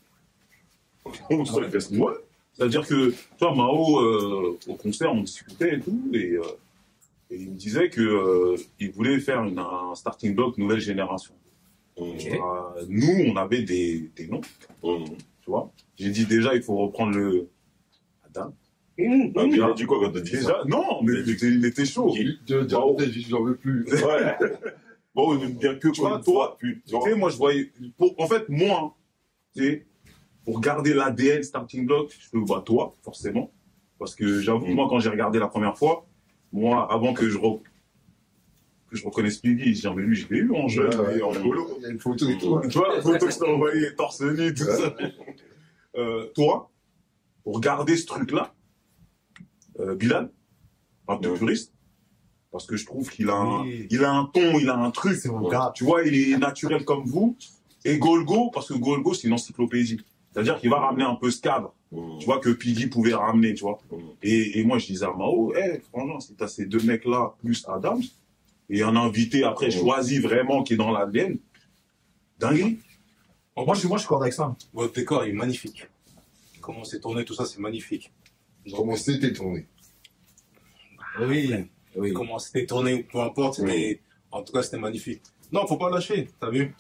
On se fait casting. Ouais. C'est-à-dire que, tu vois, Mao, au concert, on discutait et tout, et il me disait que il voulait faire un starting block nouvelle génération. Nous, on avait des noms, tu vois. J'ai dit déjà, il faut reprendre le. Adam. Il a dit quoi quand t'as dit ça? Déjà, non, mais il était chaud. J'en veux plus. Ouais. Bon, on aime bien que quoi, toi. Tu sais, moi, je voyais. En fait, moi, tu sais, pour garder l'ADN starting block, je vois toi, forcément. Parce que j'avoue, moi, quand j'ai regardé la première fois, moi, avant que je reconnaisse Piggy, j'ai dit, mais lui, je l'ai eu en jeune, et en polo. Il y a une photo et tout. Hein. Tu vois, la photo que je t'ai envoyée, torse nu, tout ça. Toi, pour garder ce truc-là, Bilal, un peu puriste, parce que je trouve qu'il a un ton, il a un truc. C'est mon gars. Tu vois, il est naturel comme vous. Et Golgo, parce que Golgo, c'est une encyclopédie. C'est-à-dire qu'il va ramener un peu ce cadre. Tu vois, que Piggy pouvait ramener, tu vois. Et moi, je disais à Mao, franchement, si t'as ces deux mecs-là, plus Adams, et un invité après choisi vraiment qui est dans l'ADN, dingue. Moi, je suis d'accord avec ça. Votre décor est magnifique. Comment c'est tourné, tout ça, c'est magnifique. Comment c'était tourné? Oui. Comment c'était tourné, peu importe, mais en tout cas, c'était magnifique. Non, faut pas lâcher, t'as vu?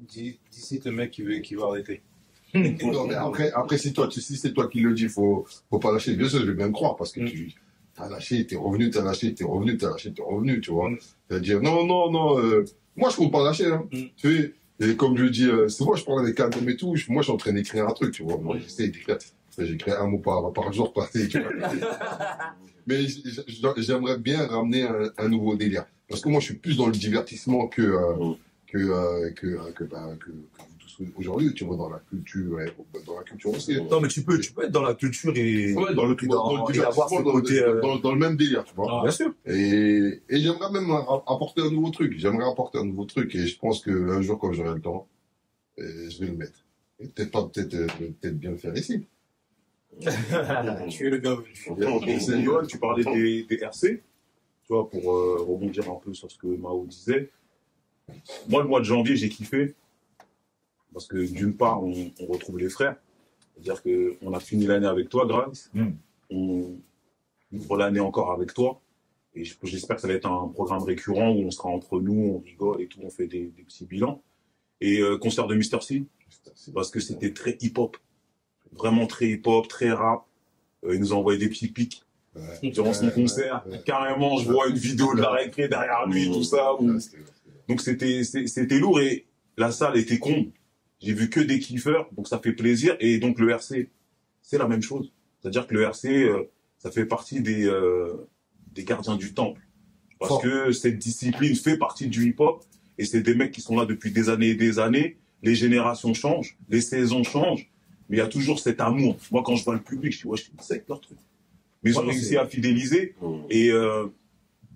D'ici, le mec qui va arrêter. Non, mais après si c'est toi qui le dis, faut pas lâcher. Bien sûr, je vais bien te croire parce que tu as lâché, t'es revenu, t'as lâché, t'es revenu, t'as lâché, t'es revenu, tu vois. C'est-à-dire, non, moi je compte pas lâcher, hein. Tu sais, et comme je dis, c'est moi je parle avec un homme et tout, moi je suis en train d'écrire un truc, tu vois. Moi j'essaie d'écrire, j'écris un mot par jour, tu vois. Mais j'aimerais bien ramener un nouveau délire. Parce que moi je suis plus dans le divertissement que vous tous aujourd'hui, tu vois, dans la culture aussi. Non, mais tu peux être dans la culture et Ouais, dans le et avoir ce côté. dans le même délire, tu vois. Bien sûr. Et j'aimerais même apporter un nouveau truc. Et je pense qu'un jour, quand j'aurai le temps, je vais le mettre. Et peut-être bien le faire ici. Tu es le gars. Et Yoann, tu parlais des RC, tu vois, pour rebondir un peu sur ce que Mao disait. Moi, le mois de janvier, j'ai kiffé. Parce que d'une part, on retrouve les frères. C'est-à-dire qu'on a fini l'année avec toi, Grace. On ouvre l'année encore avec toi. Et j'espère que ça va être un programme récurrent où on sera entre nous, on rigole et tout, on fait des petits bilans. Et concert de Mr. C, parce que c'était très hip-hop. Vraiment très hip-hop, très rap. Il nous a envoyé des petits pics durant son concert. Carrément, je vois une vidéo de la récré derrière lui, tout ça. Donc c'était lourd et la salle était comble. J'ai vu que des kiffeurs, donc ça fait plaisir. Et donc le RC, c'est la même chose. C'est-à-dire que le RC, ça fait partie des gardiens du temple. Parce que cette discipline fait partie du hip-hop. Et c'est des mecs qui sont là depuis des années et des années. Les générations changent, les saisons changent. Mais il y a toujours cet amour. Moi, quand je vois le public, je dis, ouais, c'est leur truc. Mais ils ont réussi à fidéliser. Et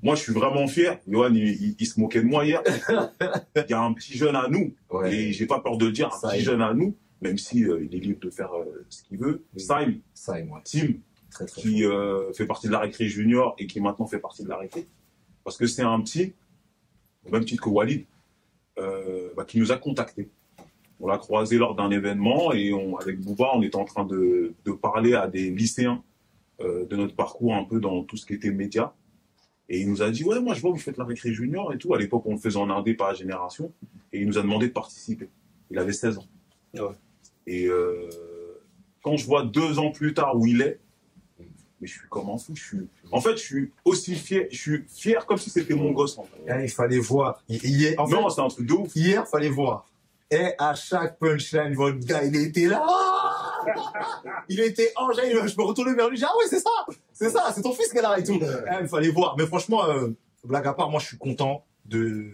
moi, je suis vraiment fier. Yoann, il se moquait de moi hier. Il y a un petit jeune à nous. Ouais. Et j'ai pas peur de le dire, un petit jeune à nous, même si il est libre de faire ce qu'il veut. Saïm, Tim, Très, très qui fait partie de la récré junior et qui maintenant fait partie de la récré. Parce que c'est un petit, au même titre que Walid, qui nous a contactés. On l'a croisé lors d'un événement et avec Bouba, on était en train de parler à des lycéens de notre parcours un peu dans tout ce qui était médias. Et il nous a dit, ouais, moi je vois, vous faites la récré junior et tout. À l'époque, on le faisait en indé par la génération. Et il nous a demandé de participer. Il avait 16 ans. Ouais. Et quand je vois 2 ans plus tard où il est, mais je suis comme un fou. En fait, je suis aussi fier. Je suis fier comme si c'était mon gosse. En fait. Il fallait voir. Hier, en Non, fait, c'est un truc de ouf. hier, fallait voir. Et à chaque punchline, votre gars, il était là. Il était enjaillé. Je me retournais vers lui. J'ai dit, ah ouais, c'est ça, c'est ton fils qu'elle a et tout. Il fallait voir. Mais franchement, blague à part, moi, je suis content de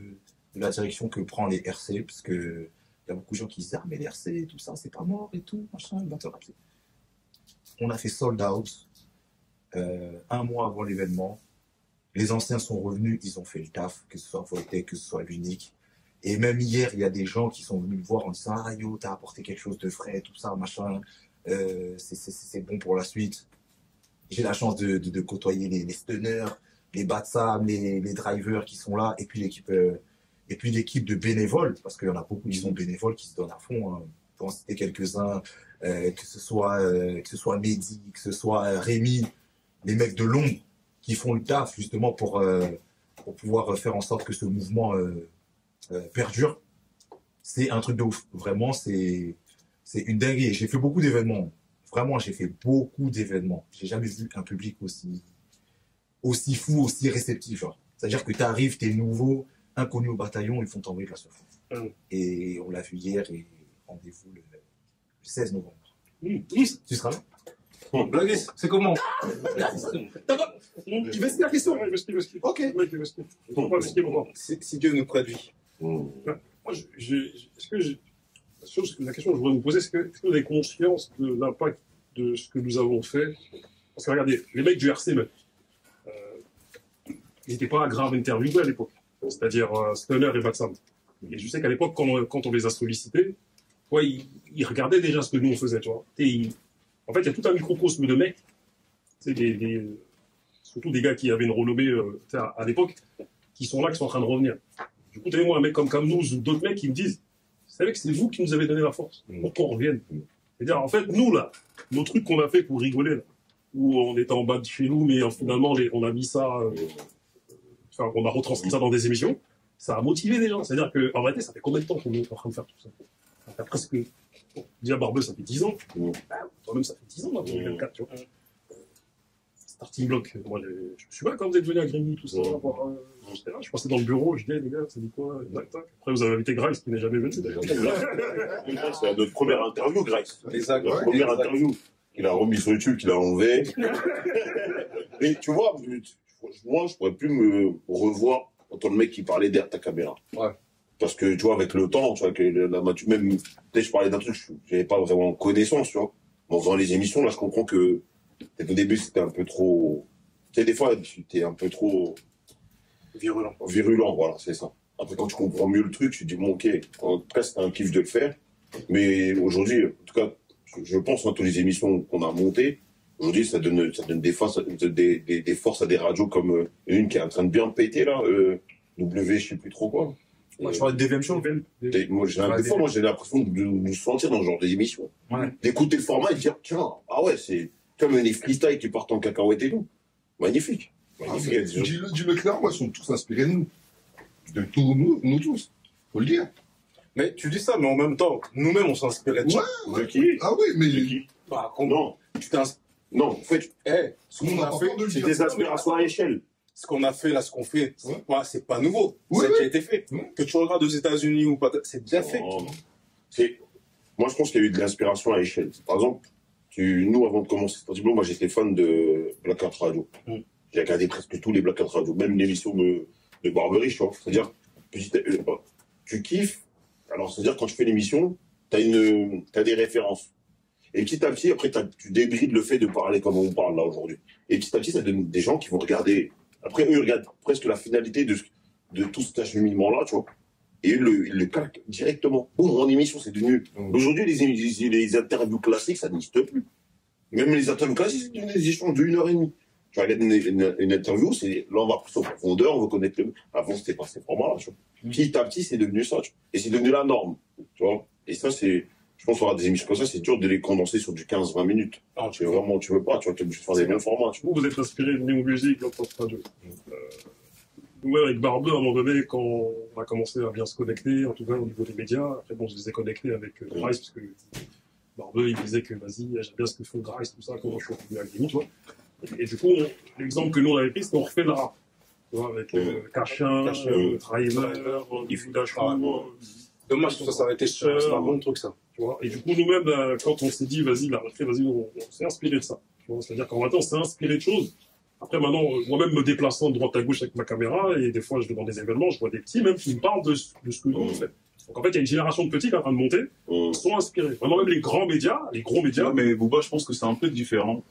la direction que prend les RC, parce que il y a beaucoup de gens qui disent, ah, mais les RC, tout ça, c'est pas mort et tout, machin, le batteur. On a fait sold out, un mois avant l'événement. Les anciens sont revenus, ils ont fait le taf, que ce soit Voltaire, que ce soit l'Unique. Et même hier, il y a des gens qui sont venus me voir en disant, ah yo, t'as apporté quelque chose de frais, tout ça, machin, c'est bon pour la suite. J'ai la chance de côtoyer les stunners, les Batsam, les drivers qui sont là, et puis l'équipe de bénévoles, parce qu'il y en a beaucoup qui sont bénévoles, qui se donnent à fond, hein. Pour en citer quelques-uns, que ce soit Mehdi, que ce soit Rémi, les mecs de l'ombre, qui font le taf justement pour pouvoir faire en sorte que ce mouvement perdure. C'est un truc de ouf. Vraiment, c'est une dinguerie. J'ai fait beaucoup d'événements. Vraiment, j'ai fait beaucoup d'événements. J'ai jamais vu un public aussi fou, aussi réceptif. C'est-à-dire que tu arrives, tu es nouveau, inconnu au bataillon, ils font t'envoyer de la surface. Et on l'a vu hier, et rendez-vous le 16 novembre. Tu seras là? Blagues, c'est comment? Tu veux la question? Ouais, je vais Ok. Si Dieu nous prête vie. Moi, la question que je voudrais vous poser, c'est est-ce que vous avez conscience de l'impact de ce que nous avons fait? Parce que regardez, les mecs du RC, même, ils n'étaient pas grave interviewés à l'époque. C'est-à-dire Stunner et Batsam. Et je sais qu'à l'époque, quand on les a sollicités, ouais, ils regardaient déjà ce que nous on faisait, tu vois. En fait, il y a tout un microcosme de mecs, surtout des gars qui avaient une renommée à l'époque, qui sont là, qui sont en train de revenir. Du coup, moi, un mec comme Kamnouz ou d'autres mecs qui me disent, vous savez que c'est vous qui nous avez donné la force pour qu'on revienne. C'est-à-dire, en fait, nous, là, nos trucs qu'on a fait pour rigoler, là, où on était en bas de chez nous, mais finalement, on a mis ça, on a retranscrit ça dans des émissions, ça a motivé des gens. C'est-à-dire qu'en réalité, ça fait combien de temps qu'on est en train de faire tout ça? Ça fait presque, déjà Barbeux, ça fait 10 ans. Toi-même, ça fait 10 ans, dans 2024, tu vois. Starting Block, moi, je me suis pas quand vous êtes venu à Grigny, tout ça. J'étais là, je passais dans le bureau, je disais, les gars, ça dit quoi? Tac, tac. Après, vous avez invité Grice, qui n'est jamais venu, d'ailleurs. C'est notre première interview, Grace. Exact. Notre première interview. Il a remis sur YouTube, qu'il a enlevé. Et tu vois, moi, je pourrais plus me revoir en tant que mec qui parlait derrière ta caméra. Ouais. Parce que, tu vois, avec le temps, tu vois, que même, peut-être je parlais d'un truc, j'avais pas vraiment connaissance, tu vois. En faisant les émissions, là, je comprends que, au début, c'était un peu trop, tu sais, des fois, tu es un peu trop virulent, voilà, c'est ça. Après, quand tu comprends mieux le truc, tu te dis, bon, ok, en tout cas, c'était un kiff de le faire. Mais aujourd'hui, en tout cas, je pense à toutes les émissions qu'on a montées. Aujourd'hui, ça donne des forces à des radios comme une qui est en train de bien péter, là, W, je sais plus trop quoi. Moi, je parle de DVM Show. Moi, j'ai l'impression de nous sentir dans ce genre d'émission. Ouais. D'écouter le format et de dire, tiens, ah ouais, c'est comme les freestyles qui partent en cacahuète et tout. Magnifique. Magnifique. Dis-le clairement, ils sont tous inspirés de nous. De tous nous tous. Faut le dire. Mais tu dis ça, mais en même temps, nous-mêmes, on s'inspirait de ça. De qui? Ah oui, mais. De qui? Bah, Non. tu t'inspires. Non, en fait, Ce qu'on a fait, c'est des aspirations à échelle. ce qu'on a fait là, ce qu'on fait, c'est pas nouveau. Oui, Ça a oui. déjà été fait. Que tu regardes aux États-Unis ou pas, c'est déjà fait. Non. Moi, je pense qu'il y a eu de l'inspiration à échelle. Par exemple, nous, avant de commencer Starting, moi, j'étais fan de Black Hat Radio. J'ai regardé presque tous les Black Hat Radio, même l'émission de Barberie, tu vois. C'est-à-dire, tu kiffes. Alors, c'est-à-dire, quand tu fais l'émission, t'as des références. Et petit à petit, après, tu débrides le fait de parler comme on parle là aujourd'hui. Et petit à petit, ça donne des gens qui vont regarder. Après, eux, ils regardent presque la finalité de tout cet acheminement-là, tu vois. Et ils le calquent directement. Boum, en émission, c'est devenu. Aujourd'hui, les interviews classiques, ça n'existe plus. Même les interviews classiques, c'est devenu des échanges d'1h30. Tu regardes une interview, c'est là, on va plus en profondeur, on va connaître le. Avant, c'était pas ces formats-là, tu vois. Petit à petit, c'est devenu ça, tu vois. Et c'est devenu la norme, tu vois. Et ça, c'est. Je pense qu'on aura des émissions comme ça, c'est dur de les condenser sur du 15-20 minutes. Non, tu veux pas, tu vas te faire des mêmes formats. Tu vois. Vous êtes inspiré de New Music en tant que radio. Nous, avec Barbeux, à un moment donné, quand on a commencé à bien se connecter, en tout cas au niveau des médias, après, bon, je les ai connectés avec Grice, parce que Barbeux, il disait que, vas-y, j'aime bien ce que font Grice, tout ça, comment je suis revenu avec lui, tu vois. Et du coup, l'exemple que nous on avait pris, c'est qu'on refait l'art. Tu vois, avec Cachin, Driver, Ifudachou. Dommage que ça s'arrêtait. C'est un bon truc, ça. Tu vois. Et du coup, nous-mêmes, quand on s'est dit, vas-y, la retraite, vas-y, on s'est inspiré de ça. Tu vois. C'est-à-dire qu'en maintenant, on s'est inspiré de choses. Après, maintenant, moi-même me déplaçant de droite à gauche avec ma caméra, et des fois, je vais dans des événements, je vois des petits même qui me parlent de ce que nous on fait. Donc en fait, il y a une génération de petits qui est en train de monter, qui sont inspirés. Vraiment, même les grands médias, les gros médias. Ouais, mais Bouba, je pense que c'est un peu différent.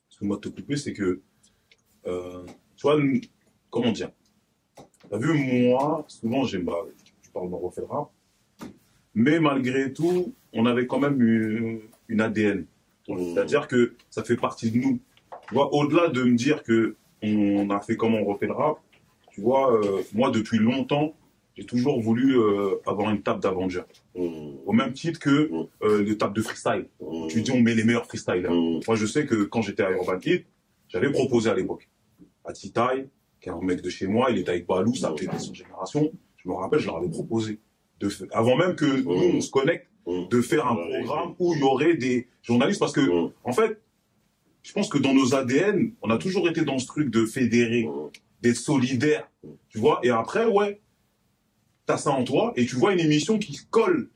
Ce que moi, te couper, c'est que, tu vois, comment dire? T'as vu, moi, souvent, je parle de refaire le rap, mais malgré tout, on avait quand même une ADN. C'est-à-dire que ça fait partie de nous. Tu vois, au-delà de me dire que on a fait comment on refait le rap, tu vois, moi, depuis longtemps, j'ai toujours voulu avoir une table d'Avenger. Au même titre que le table de freestyle. Tu dis, on met les meilleurs freestylers. Moi, je sais que quand j'étais à Urban Kid, j'avais proposé à l'époque à Titaï, qui est un mec de chez moi, il était avec Balou, ça appelait son génération. Je me rappelle, je leur avais proposé, avant même que nous, on se connecte, de faire un programme où il y aurait des journalistes. Parce que, en fait, je pense que dans nos ADN, on a toujours été dans ce truc de fédérer, d'être solidaire. Tu vois, et après, ouais, t'as ça en toi, et tu vois une émission qui colle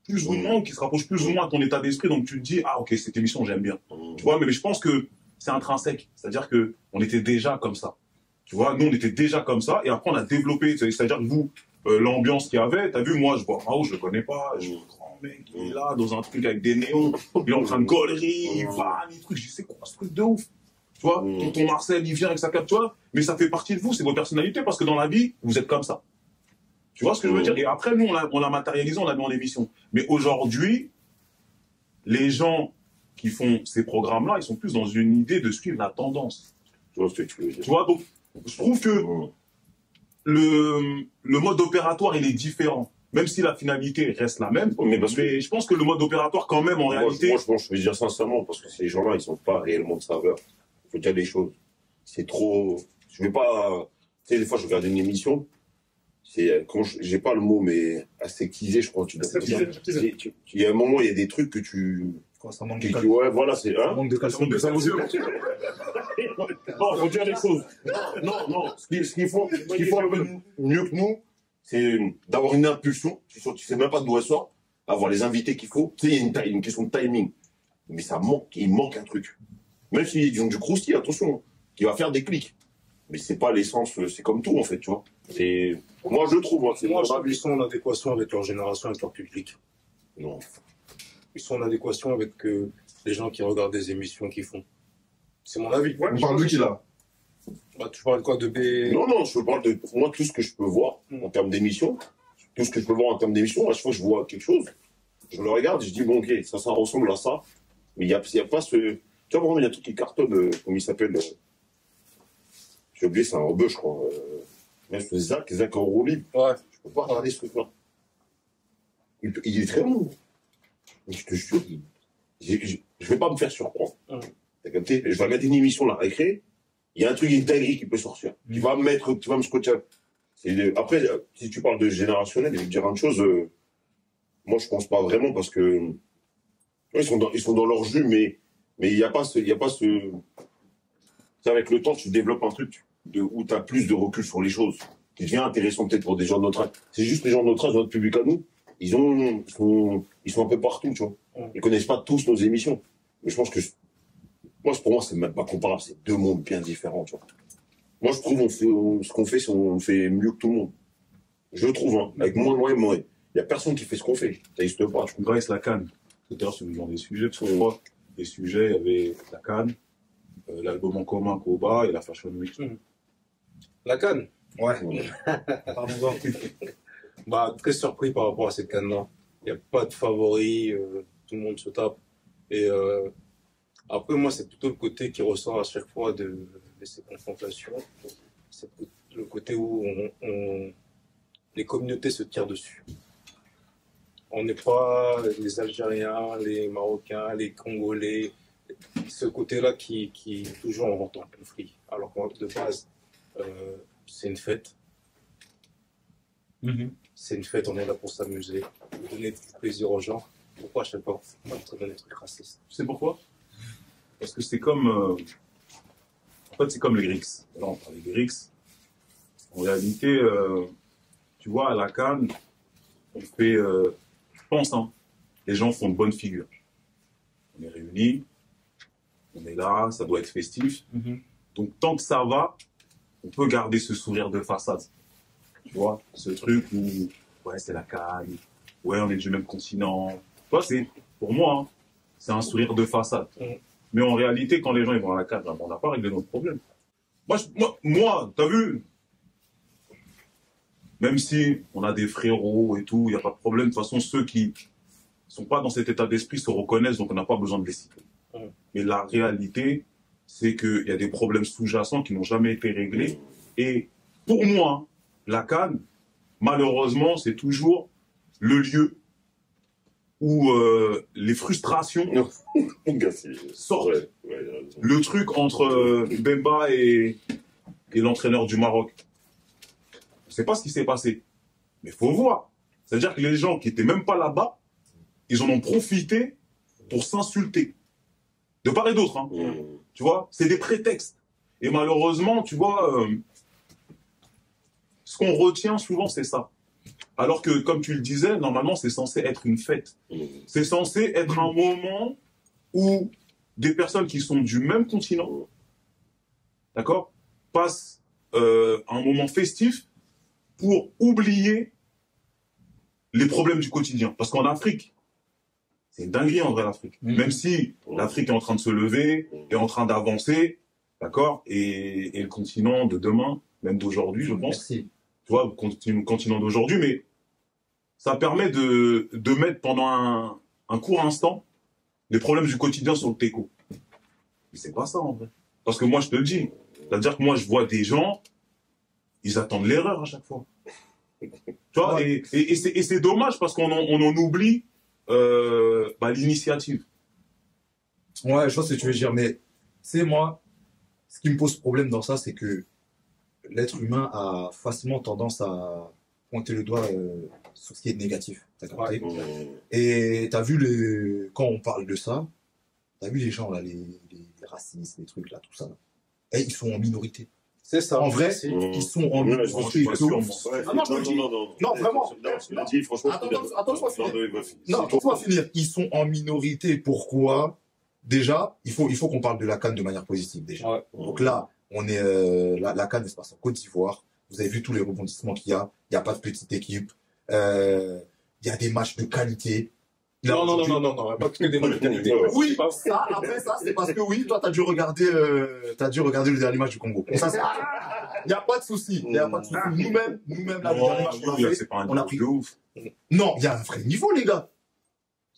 plus ou moins, qui se rapproche plus ou moins à ton état d'esprit, donc tu te dis, ah ok, cette émission, j'aime bien. Tu vois, mais je pense que c'est intrinsèque, c'est-à-dire que on était déjà comme ça. Tu vois, nous, on était déjà comme ça, et après, on a développé, c'est-à-dire que vous, l'ambiance qu'il y avait, t'as vu, moi, je vois Mao, je le connais pas, je vois grand mec, il est là, dans un truc avec des néons, il est en train de gaulerie, il va, des trucs, je sais quoi, ce truc de ouf. Tu vois, tonton Marcel, il vient avec sa capture, mais ça fait partie de vous, c'est vos personnalités, parce que dans la vie, vous êtes comme ça. Tu vois ce que je veux dire? Et après, nous, on l'a matérialisé, on l'a mis en émission. Mais aujourd'hui, les gens qui font ces programmes-là, ils sont plus dans une idée de suivre la tendance. Tu vois ce que tu veux dire? Tu vois, donc, je trouve que le mode opératoire, il est différent. Même si la finalité reste la même. Mais je pense que le mode opératoire, quand même, en réalité. Moi, je vais dire sincèrement, parce que ces gens-là, ils sont pas réellement de saveur. Il faut dire des choses. C'est trop. Je vais pas. Tu sais, des fois, je regarde une émission. C'est, j'ai pas le mot, mais aseptisé, je crois. Il y a un moment, il y a des trucs que tu. Quoi, ça manque que de tu calme. ouais, voilà, c'est. Ça Hein manque de calme. Non, faut dire les choses. Non. Ce qu'il faut un peu mieux que nous, c'est d'avoir une impulsion. Tu sais même pas d'où elle sort. Avoir les invités qu'il faut. Tu sais, il y a une question de timing. Mais ça manque, il manque un truc. Même s'ils ont du croustillant, attention, qui va faire des clics. Mais c'est pas l'essence, c'est comme tout, en fait, tu vois. C'est, moi, je trouve, c'est Moi, mon je trouve avis. qu'ils sont en adéquation avec leur génération, avec leur public. Non. Ils sont en adéquation avec les gens qui regardent des émissions qu'ils font. C'est mon avis. On parle de qui là? Bah, tu parles de quoi, de B? Non, je parle de, moi, tout ce que je peux voir en termes d'émission, tout ce que je peux voir en termes d'émission, à chaque fois que je vois quelque chose, je le regarde et je dis, bon, ok, ça ressemble à ça. Mais il y a pas ce, tu vois, vraiment, il y a un truc qui cartonne, comment il s'appelle, j'ai oublié, c'est un rebeu, je crois. Même Zach en roue libre. Ouais. Je peux pas regarder ce truc-là. Il est très bon. Mais je te jure, je vais pas me faire surprendre. T'as capté? Je vais regarder une émission là, récré. Il y a un truc, une dinguerie qui peut sortir. Tu vas me scotcher. Après, si tu parles de générationnel, je vais te dire une chose. Moi, je pense pas vraiment parce que ils sont dans leur jus, mais il y a pas ce. C'est avec le temps, tu développes un truc où tu as plus de recul sur les choses, qui devient intéressant peut-être pour des gens de notre âge. C'est juste les gens de notre âge, notre public à nous, ils sont un peu partout, tu vois. Ils connaissent pas tous nos émissions. Mais je pense que, pour moi, c'est même pas comparable. C'est deux mondes bien différents, tu vois. Moi, je trouve ce qu'on fait, on fait mieux que tout le monde. Je trouve, hein, avec moins de moyens. Il y a personne qui fait ce qu'on fait. Ça n'existe pas. Je progresse la canne. Tout à l'heure, sur le genre des sujets, parce que je crois les sujets, il y avait la canne, l'album en commun Koba et la Fashion Week. La canne. Ouais. Pardon. Bah, très surpris par rapport à cette canne-là. Il n'y a pas de favori, tout le monde se tape. Et après, moi, c'est plutôt le côté qui ressort à chaque fois de ces confrontations. C'est le côté où les communautés se tirent dessus. On n'est pas les Algériens, les Marocains, les Congolais. Ce côté-là qui toujours on rentre en conflit. Alors que de base, c'est une fête. C'est une fête, on est là pour s'amuser, donner du plaisir aux gens. Pourquoi je sais pas, on va te donner des trucs racistes. Tu sais pourquoi? Parce que c'est comme En fait, c'est comme les Greeks. Là, on parle des Greeks. En réalité, tu vois, à la CAN, on fait, je pense, hein, les gens font de bonnes figures. On est réunis, on est là, ça doit être festif. Donc, tant que ça va, on peut garder ce sourire de façade. Tu vois, ce truc où, ouais, c'est la CAN, ouais, on est du même continent. Tu vois, c'est, pour moi, hein, c'est un sourire de façade. Mais en réalité, quand les gens ils vont à la CAN, on n'a pas réglé notre problème. Moi, t'as vu, même si on a des frérots et tout, il n'y a pas de problème. De toute façon, ceux qui sont pas dans cet état d'esprit se reconnaissent, donc on n'a pas besoin de les citer. Mais la réalité, c'est qu'il y a des problèmes sous-jacents qui n'ont jamais été réglés. Et pour moi, la CAN, malheureusement, c'est toujours le lieu où les frustrations sortent. Le truc entre Bemba et l'entraîneur du Maroc. On ne sait pas ce qui s'est passé. Mais il faut voir. C'est-à-dire que les gens qui n'étaient même pas là-bas, ils en ont profité pour s'insulter. De part et d'autre. Hein. Tu vois, c'est des prétextes. Et malheureusement, tu vois, ce qu'on retient souvent, c'est ça. Alors que, comme tu le disais, normalement, c'est censé être une fête. C'est censé être un moment où des personnes qui sont du même continent, d'accord, passent un moment festif pour oublier les problèmes du quotidien. Parce qu'en Afrique, c'est une dinguerie en vrai l'Afrique. Même si l'Afrique est en train de se lever, est en train d'avancer, d'accord, et le continent de demain, même d'aujourd'hui, je pense. Merci. Tu vois, le continent d'aujourd'hui, mais ça permet de mettre pendant un court instant les problèmes du quotidien sur le teco. Mais c'est pas ça en vrai. Parce que moi, je te le dis. C'est-à-dire que moi, je vois des gens, ils attendent l'erreur à chaque fois. Tu vois, et c'est dommage parce qu'on en oublie l'initiative. Ouais, je vois ce que tu veux dire, mais c'est moi, ce qui me pose problème dans ça, c'est que l'être humain a facilement tendance à pointer le doigt sur ce qui est négatif. T'as capté? Et t'as vu quand on parle de ça, t'as vu les gens là, les racistes, les trucs là, tout ça. Là. Et ils sont en minorité. C'est ça. En vrai, ils sont en minorité. Non, vraiment. Attends-moi finir. Ils sont en minorité. Pourquoi? Déjà, il faut qu'on parle de la CAN de manière positive déjà. Ouais. Donc là, on est la CAN se passe en Côte d'Ivoire. Vous avez vu tous les rebondissements qu'il y a. Il n'y a pas de petite équipe. Il y a des matchs de qualité. Non, pas que des matchs de qualité. Oui, ça, après ça, c'est parce que oui, toi, t'as dû regarder le dernier match du Congo. Ça, il n'y a pas de souci. Il n'y a pas de souci. Nous-mêmes, là, le dernier match qu'on a fait, C'est pas un on a truc pris. de ouf. Non, il y a un vrai niveau, les gars.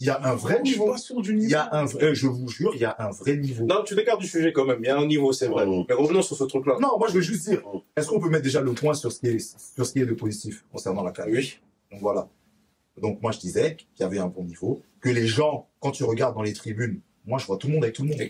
Il y a un vrai Je suis niveau. pas sûr du niveau. Il y a un vrai, je vous jure, il y a un vrai niveau. Non, tu t'écartes du sujet quand même. Il y a un niveau, c'est vrai. Mais revenons sur ce truc-là. Non, moi, je veux juste dire, est-ce qu'on peut mettre déjà le point sur ce qui est de positif concernant la CAN? Oui. Donc voilà. Donc moi, je disais qu'il y avait un bon niveau, que les gens, quand tu regardes dans les tribunes, moi, je vois tout le monde avec tout le monde.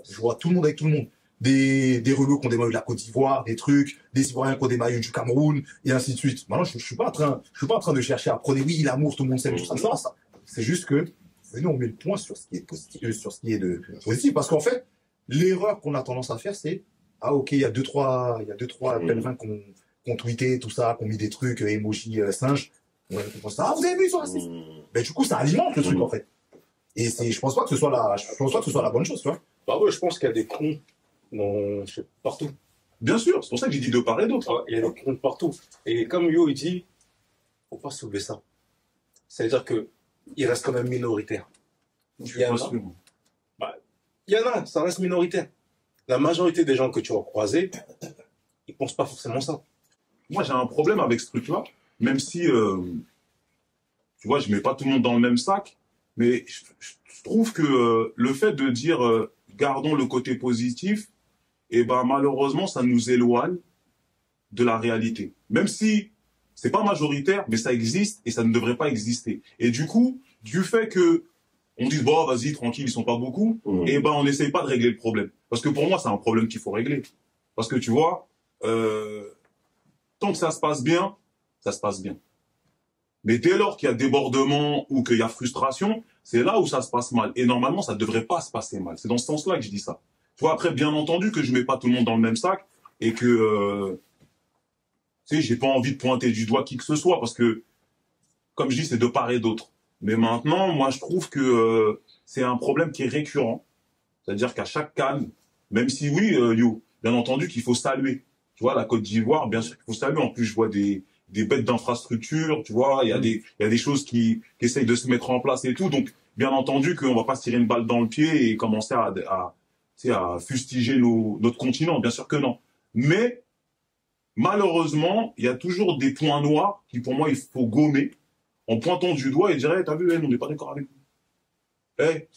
Je vois tout le monde avec tout le monde. Des rebeux qui ont des maillots de la Côte d'Ivoire, des trucs, des Ivoiriens qui ont des maillots du Cameroun, et ainsi de suite. Maintenant, je suis pas en train de chercher à prôner, oui, l'amour, tout le monde s'aime, tout ça. Non, ça. C'est juste que, venez, on met le point sur ce qui est positif, sur ce qui est de positif. Parce qu'en fait, l'erreur qu'on a tendance à faire, c'est, ah, ok, il y a deux, trois pèlerins qui ont tweeté, tout ça, qui ont mis des trucs, emoji, singes. Ouais, ah, vous avez vu, ils sont racistes. Mais du coup, ça alimente le truc, en fait. Et je pense pas que ce soit la bonne chose, tu vois. Bah ouais, je pense qu'il y a des cons partout. Bien sûr, c'est pour ça que j'ai dit de part et d'autre. Ouais, il y a des cons partout. Et comme Yo, il dit, faut pas soulever ça. C'est-à-dire que il reste quand même minoritaire. Je suis pas sûr. Il y en a, ça reste minoritaire. La majorité des gens que tu vas croiser, ils pensent pas forcément ça. Moi, j'ai un problème avec ce truc-là, même si, tu vois, je mets pas tout le monde dans le même sac, mais je trouve que le fait de dire gardons le côté positif, et ben malheureusement, ça nous éloigne de la réalité. Même si c'est pas majoritaire, mais ça existe et ça ne devrait pas exister. Et du coup, du fait que on dit bon, vas-y, tranquille, ils sont pas beaucoup, et ben on n'essaye pas de régler le problème. Parce que pour moi, c'est un problème qu'il faut régler. Parce que tu vois, tant que ça se passe bien, ça se passe bien. Mais dès lors qu'il y a débordement ou qu'il y a frustration, c'est là où ça se passe mal. Et normalement, ça ne devrait pas se passer mal. C'est dans ce sens-là que je dis ça. Tu vois, après, bien entendu que je mets pas tout le monde dans le même sac et que, tu sais, j'ai pas envie de pointer du doigt qui que ce soit parce que, comme je dis, c'est de part et d'autre. Mais maintenant, moi, je trouve que c'est un problème qui est récurrent. C'est-à-dire qu'à chaque CAN, même si oui, bien entendu qu'il faut saluer. Tu vois, la Côte d'Ivoire, bien sûr qu'il faut saluer. En plus, je vois des bêtes d'infrastructures, tu vois, il y a des choses qui essayent de se mettre en place et tout. Donc, bien entendu qu'on va pas se tirer une balle dans le pied et commencer à fustiger notre continent. Bien sûr que non. Mais, malheureusement, il y a toujours des points noirs qui, pour moi, il faut gommer en pointant du doigt et dire, hey, t'as vu, on n'est pas d'accord avec vous. Hey,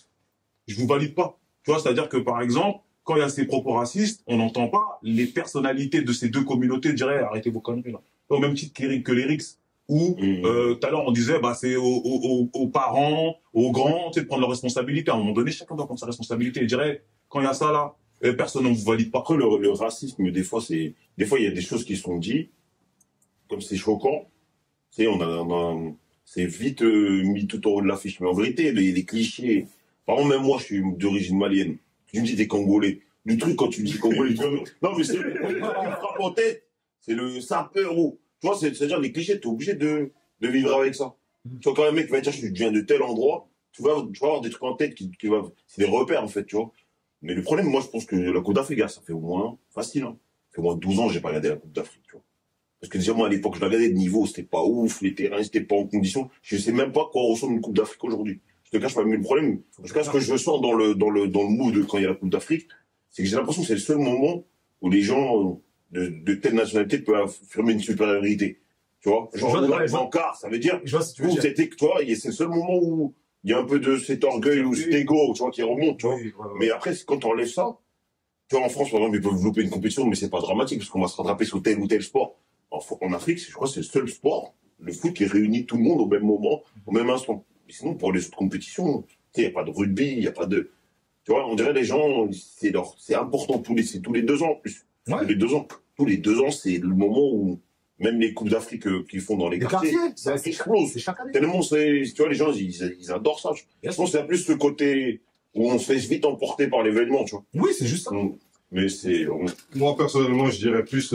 je vous valide pas. Tu vois, c'est-à-dire que, par exemple, quand il y a ces propos racistes, on n'entend pas les personnalités de ces deux communautés dire, hey, arrêtez vos conneries, là. Au même titre que les RICS, où, tout à l'heure, on disait, bah, c'est aux parents, aux grands, tu sais, de prendre leurs responsabilités. À un moment donné, chacun doit prendre sa responsabilité et dire, hey, quand il y a ça, là, personne ne vous valide pas. Après, le racisme, des fois, il y a des choses qui sont dites, comme c'est choquant, tu sais, c'est vite mis tout en haut de l'affiche. Mais en vérité, les clichés, par exemple, même moi, je suis d'origine malienne. Tu me dis t'es congolais. Du truc, quand tu me dis congolais, non, mais c'est le truc qui me frappe en tête. C'est le sapeur ou, tu vois, c'est-à-dire les clichés, t'es obligé de vivre avec ça. Tu vois, quand un mec va dire, je viens de tel endroit, tu vas avoir des trucs en tête c'est des repères, en fait, tu vois. Mais le problème, moi, je pense que la Coupe d'Afrique, ça fait au moins, facile, hein. Ça fait au moins 12 ans que j'ai pas regardé la Coupe d'Afrique, tu vois. Parce que déjà, moi, à l'époque, je la regardais de niveau, c'était pas ouf, les terrains, c'était pas en condition. Je sais même pas quoi ressemble une Coupe d'Afrique aujourd'hui. Je te cache pas, mais le problème, en tout cas, ce que je sens dans le mood quand il y a la Coupe d'Afrique, c'est que j'ai l'impression que c'est le seul moment où les gens de telle nationalité peuvent affirmer une supériorité. Tu vois? Genre, les encarts, ça veut dire, c'est le seul moment où il y a un peu de cet orgueil ou cet ego, tu vois, qui remonte, tu vois. Oui, ouais. Mais après, quand on enlève ça, tu vois, en France, par exemple, ils peuvent développer une compétition, mais c'est pas dramatique, parce qu'on va se rattraper sur tel ou tel sport. En Afrique, je crois que c'est le seul sport, le foot, qui réunit tout le monde au même moment, au même instant. Mais sinon, pour les autres compétitions, il n'y a pas de rugby, il n'y a pas de... Tu vois, on dirait les gens, c'est important, c'est tous les 2 ans en plus. Ouais. Tous les 2 ans, c'est le moment où même les Coupes d'Afrique qu'ils font dans les quartiers, ça explose. C'est chaque année. Tellement, tu vois, les gens, ils adorent ça. Je pense que c'est plus ce côté où on se fait vite emporter par l'événement, tu vois. Oui, c'est juste ça. Mais c'est... Moi, personnellement, je dirais plus,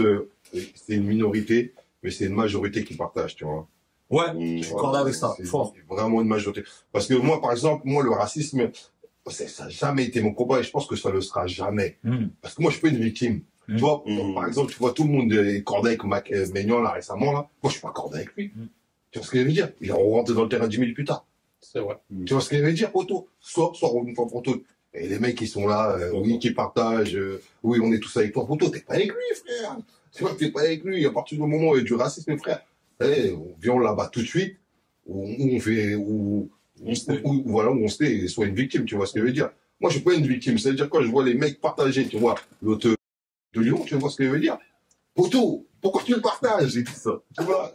c'est une minorité, mais c'est une majorité qui partage, tu vois. Ouais, je suis d'accord avec ça. Fort. Vraiment une majorité. Parce que moi, par exemple, le racisme, ça n'a jamais été mon combat et je pense que ça ne le sera jamais. Parce que moi, je suis pas une victime. Tu vois, par exemple, tu vois tout le monde cordé avec Maignan, là, récemment, là. Moi, je suis pas cordé avec lui. Tu vois ce que je veux dire? Il est rentré dans le terrain 10 minutes plus tard. C'est vrai. Tu vois ce que je veux dire, Poto? Soit une fois pour toutes. Et les mecs qui sont là, oui, qui partagent, oui, on est tous avec toi, Poto, t'es pas avec lui, frère. Tu vois, t'es pas avec lui. À partir du moment où il y a du racisme, frère, on vient là-bas tout de suite, où on se tait et soit une victime, tu vois ce que je veux dire. Moi, je suis pas une victime. C'est-à-dire, quand je vois les mecs partager, tu vois, l'autre de Lyon, tu vois ce que je veux dire. Poto, pourquoi tu le partages? J'ai dit ça. Tu vois,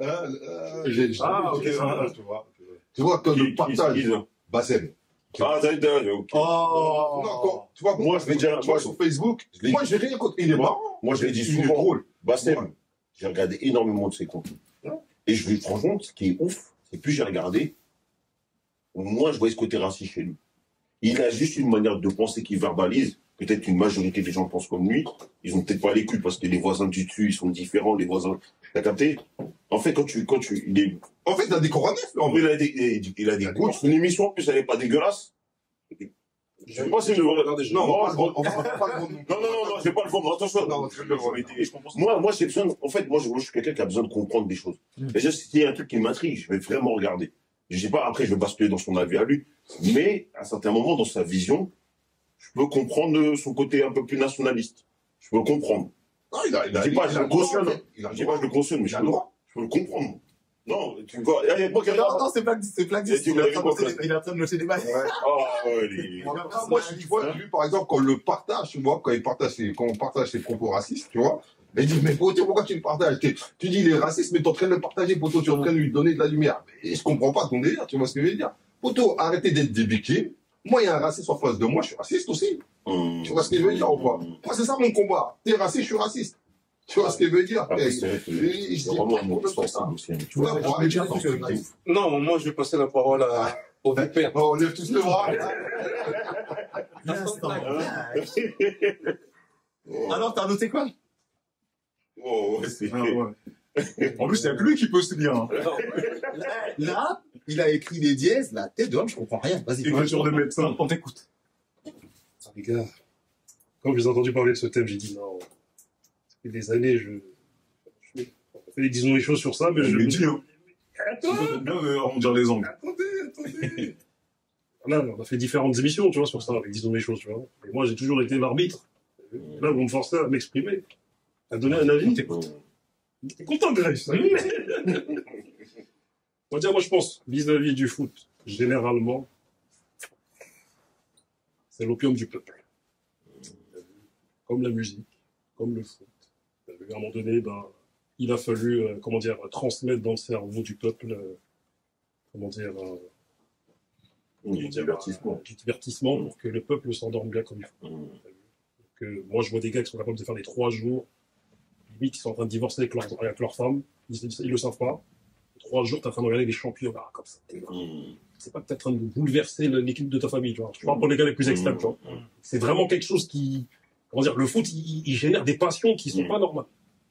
ok, tu vois, quand le partage, Bassem. Ah, ok. Oh, non, tu vois, moi, je vais dire, sur Facebook, moi, j'ai rien contre, il est marrant. Moi, je l'ai dit souvent. Drôle. Bassem, j'ai regardé énormément de ses contenus. Et franchement, ce qui est ouf, c'est plus j'ai regardé, moins je voyais ce côté raciste chez lui. Il a juste une manière de penser qu'il verbalise. Peut-être qu'une majorité des gens pensent comme lui. Ils ont peut-être pas les couilles parce que les voisins du dessus, ils sont différents, les voisins. T'as capté? En fait, en fait, il a des coronets. En vrai, il a des couilles. Son émission, en plus, elle est pas dégueulasse. Je sais pas si je vais regarder. Non, je vais pas le vendre. Attention. Moi, j'ai besoin, en fait, moi, je suis quelqu'un qui a besoin de comprendre des choses. Déjà, s'il y a un truc qui m'intrigue, je vais vraiment regarder. Je sais pas, après, je vais basculer dans son avis à lui. Mais, à un certain moment, dans sa vision, je peux comprendre son côté un peu plus nationaliste. Je peux le comprendre. Non, je dis pas, je le cautionne. Je dis pas, je le cautionne, mais je peux le comprendre. Non, tu vois, non, c'est Black 10. Il est en train de noter des bails. Moi, tu vois, lui, par exemple, quand on le partage, tu vois, quand on partage ses propos racistes, tu vois, il dit, mais Poto, pourquoi tu le partages? Tu dis, il est raciste, mais t'es en train de le partager, Poto, tu es en train de lui donner de la lumière. Et je comprends pas ton délire, tu vois ce que je veux dire? Poto, arrêtez d'être des victimes. Moi, il y a un raciste en face de moi, je suis raciste aussi. Tu vois ce que je veux dire ou pas? Moi, c'est ça mon combat. T'es raciste, je suis raciste. Tu vois ce que je veux dire? Non, moi, je vais passer la parole au VP. On lève tous le bras. L'instant clash. clash. Alors, t'as noté quoi? Oh, ouais, c'est... Ah, ouais. En plus, il n'y a que lui qui peut se lire. Hein. Là, il a écrit des dièses, la tête de l'homme, je comprends rien. Vas-y. Écriture de médecin. On t'écoute. Les gars, quand j'ai entendu parler de ce thème, j'ai dit non. Ça fait des années, on fait, disons les choses sur ça, mais Je je. l'ai dit, hein. Attends, Tu peux bien arrondir les angles. attendez. Là, on a fait différentes émissions, tu vois, sur ça, avec disons les choses, tu vois. Et moi, j'ai toujours été l'arbitre. Là, vous me forcez à m'exprimer, à donner un avis. T'es content, Grace. On va dire, moi, je pense, vis-à-vis du foot, généralement, c'est l'opium du peuple. Comme la musique, comme le foot. À un moment donné, ben, il a fallu, comment dire, transmettre dans le cerveau du peuple, comment dire, Du divertissement. du divertissement pour que le peuple s'endorme bien comme il faut. Moi, je vois des gars qui sont capables de faire des 3 jours, limite, ils sont en train de divorcer avec leur femme, ils le savent pas. 3 jours, t'es en train de regarder les championnats comme ça. C'est pas que t'es en train de bouleverser l'équipe de ta famille, tu vois. Je parle pour les gars les plus extrêmes, tu vois. C'est vraiment quelque chose qui, comment dire, le foot, il génère des passions qui sont pas normales.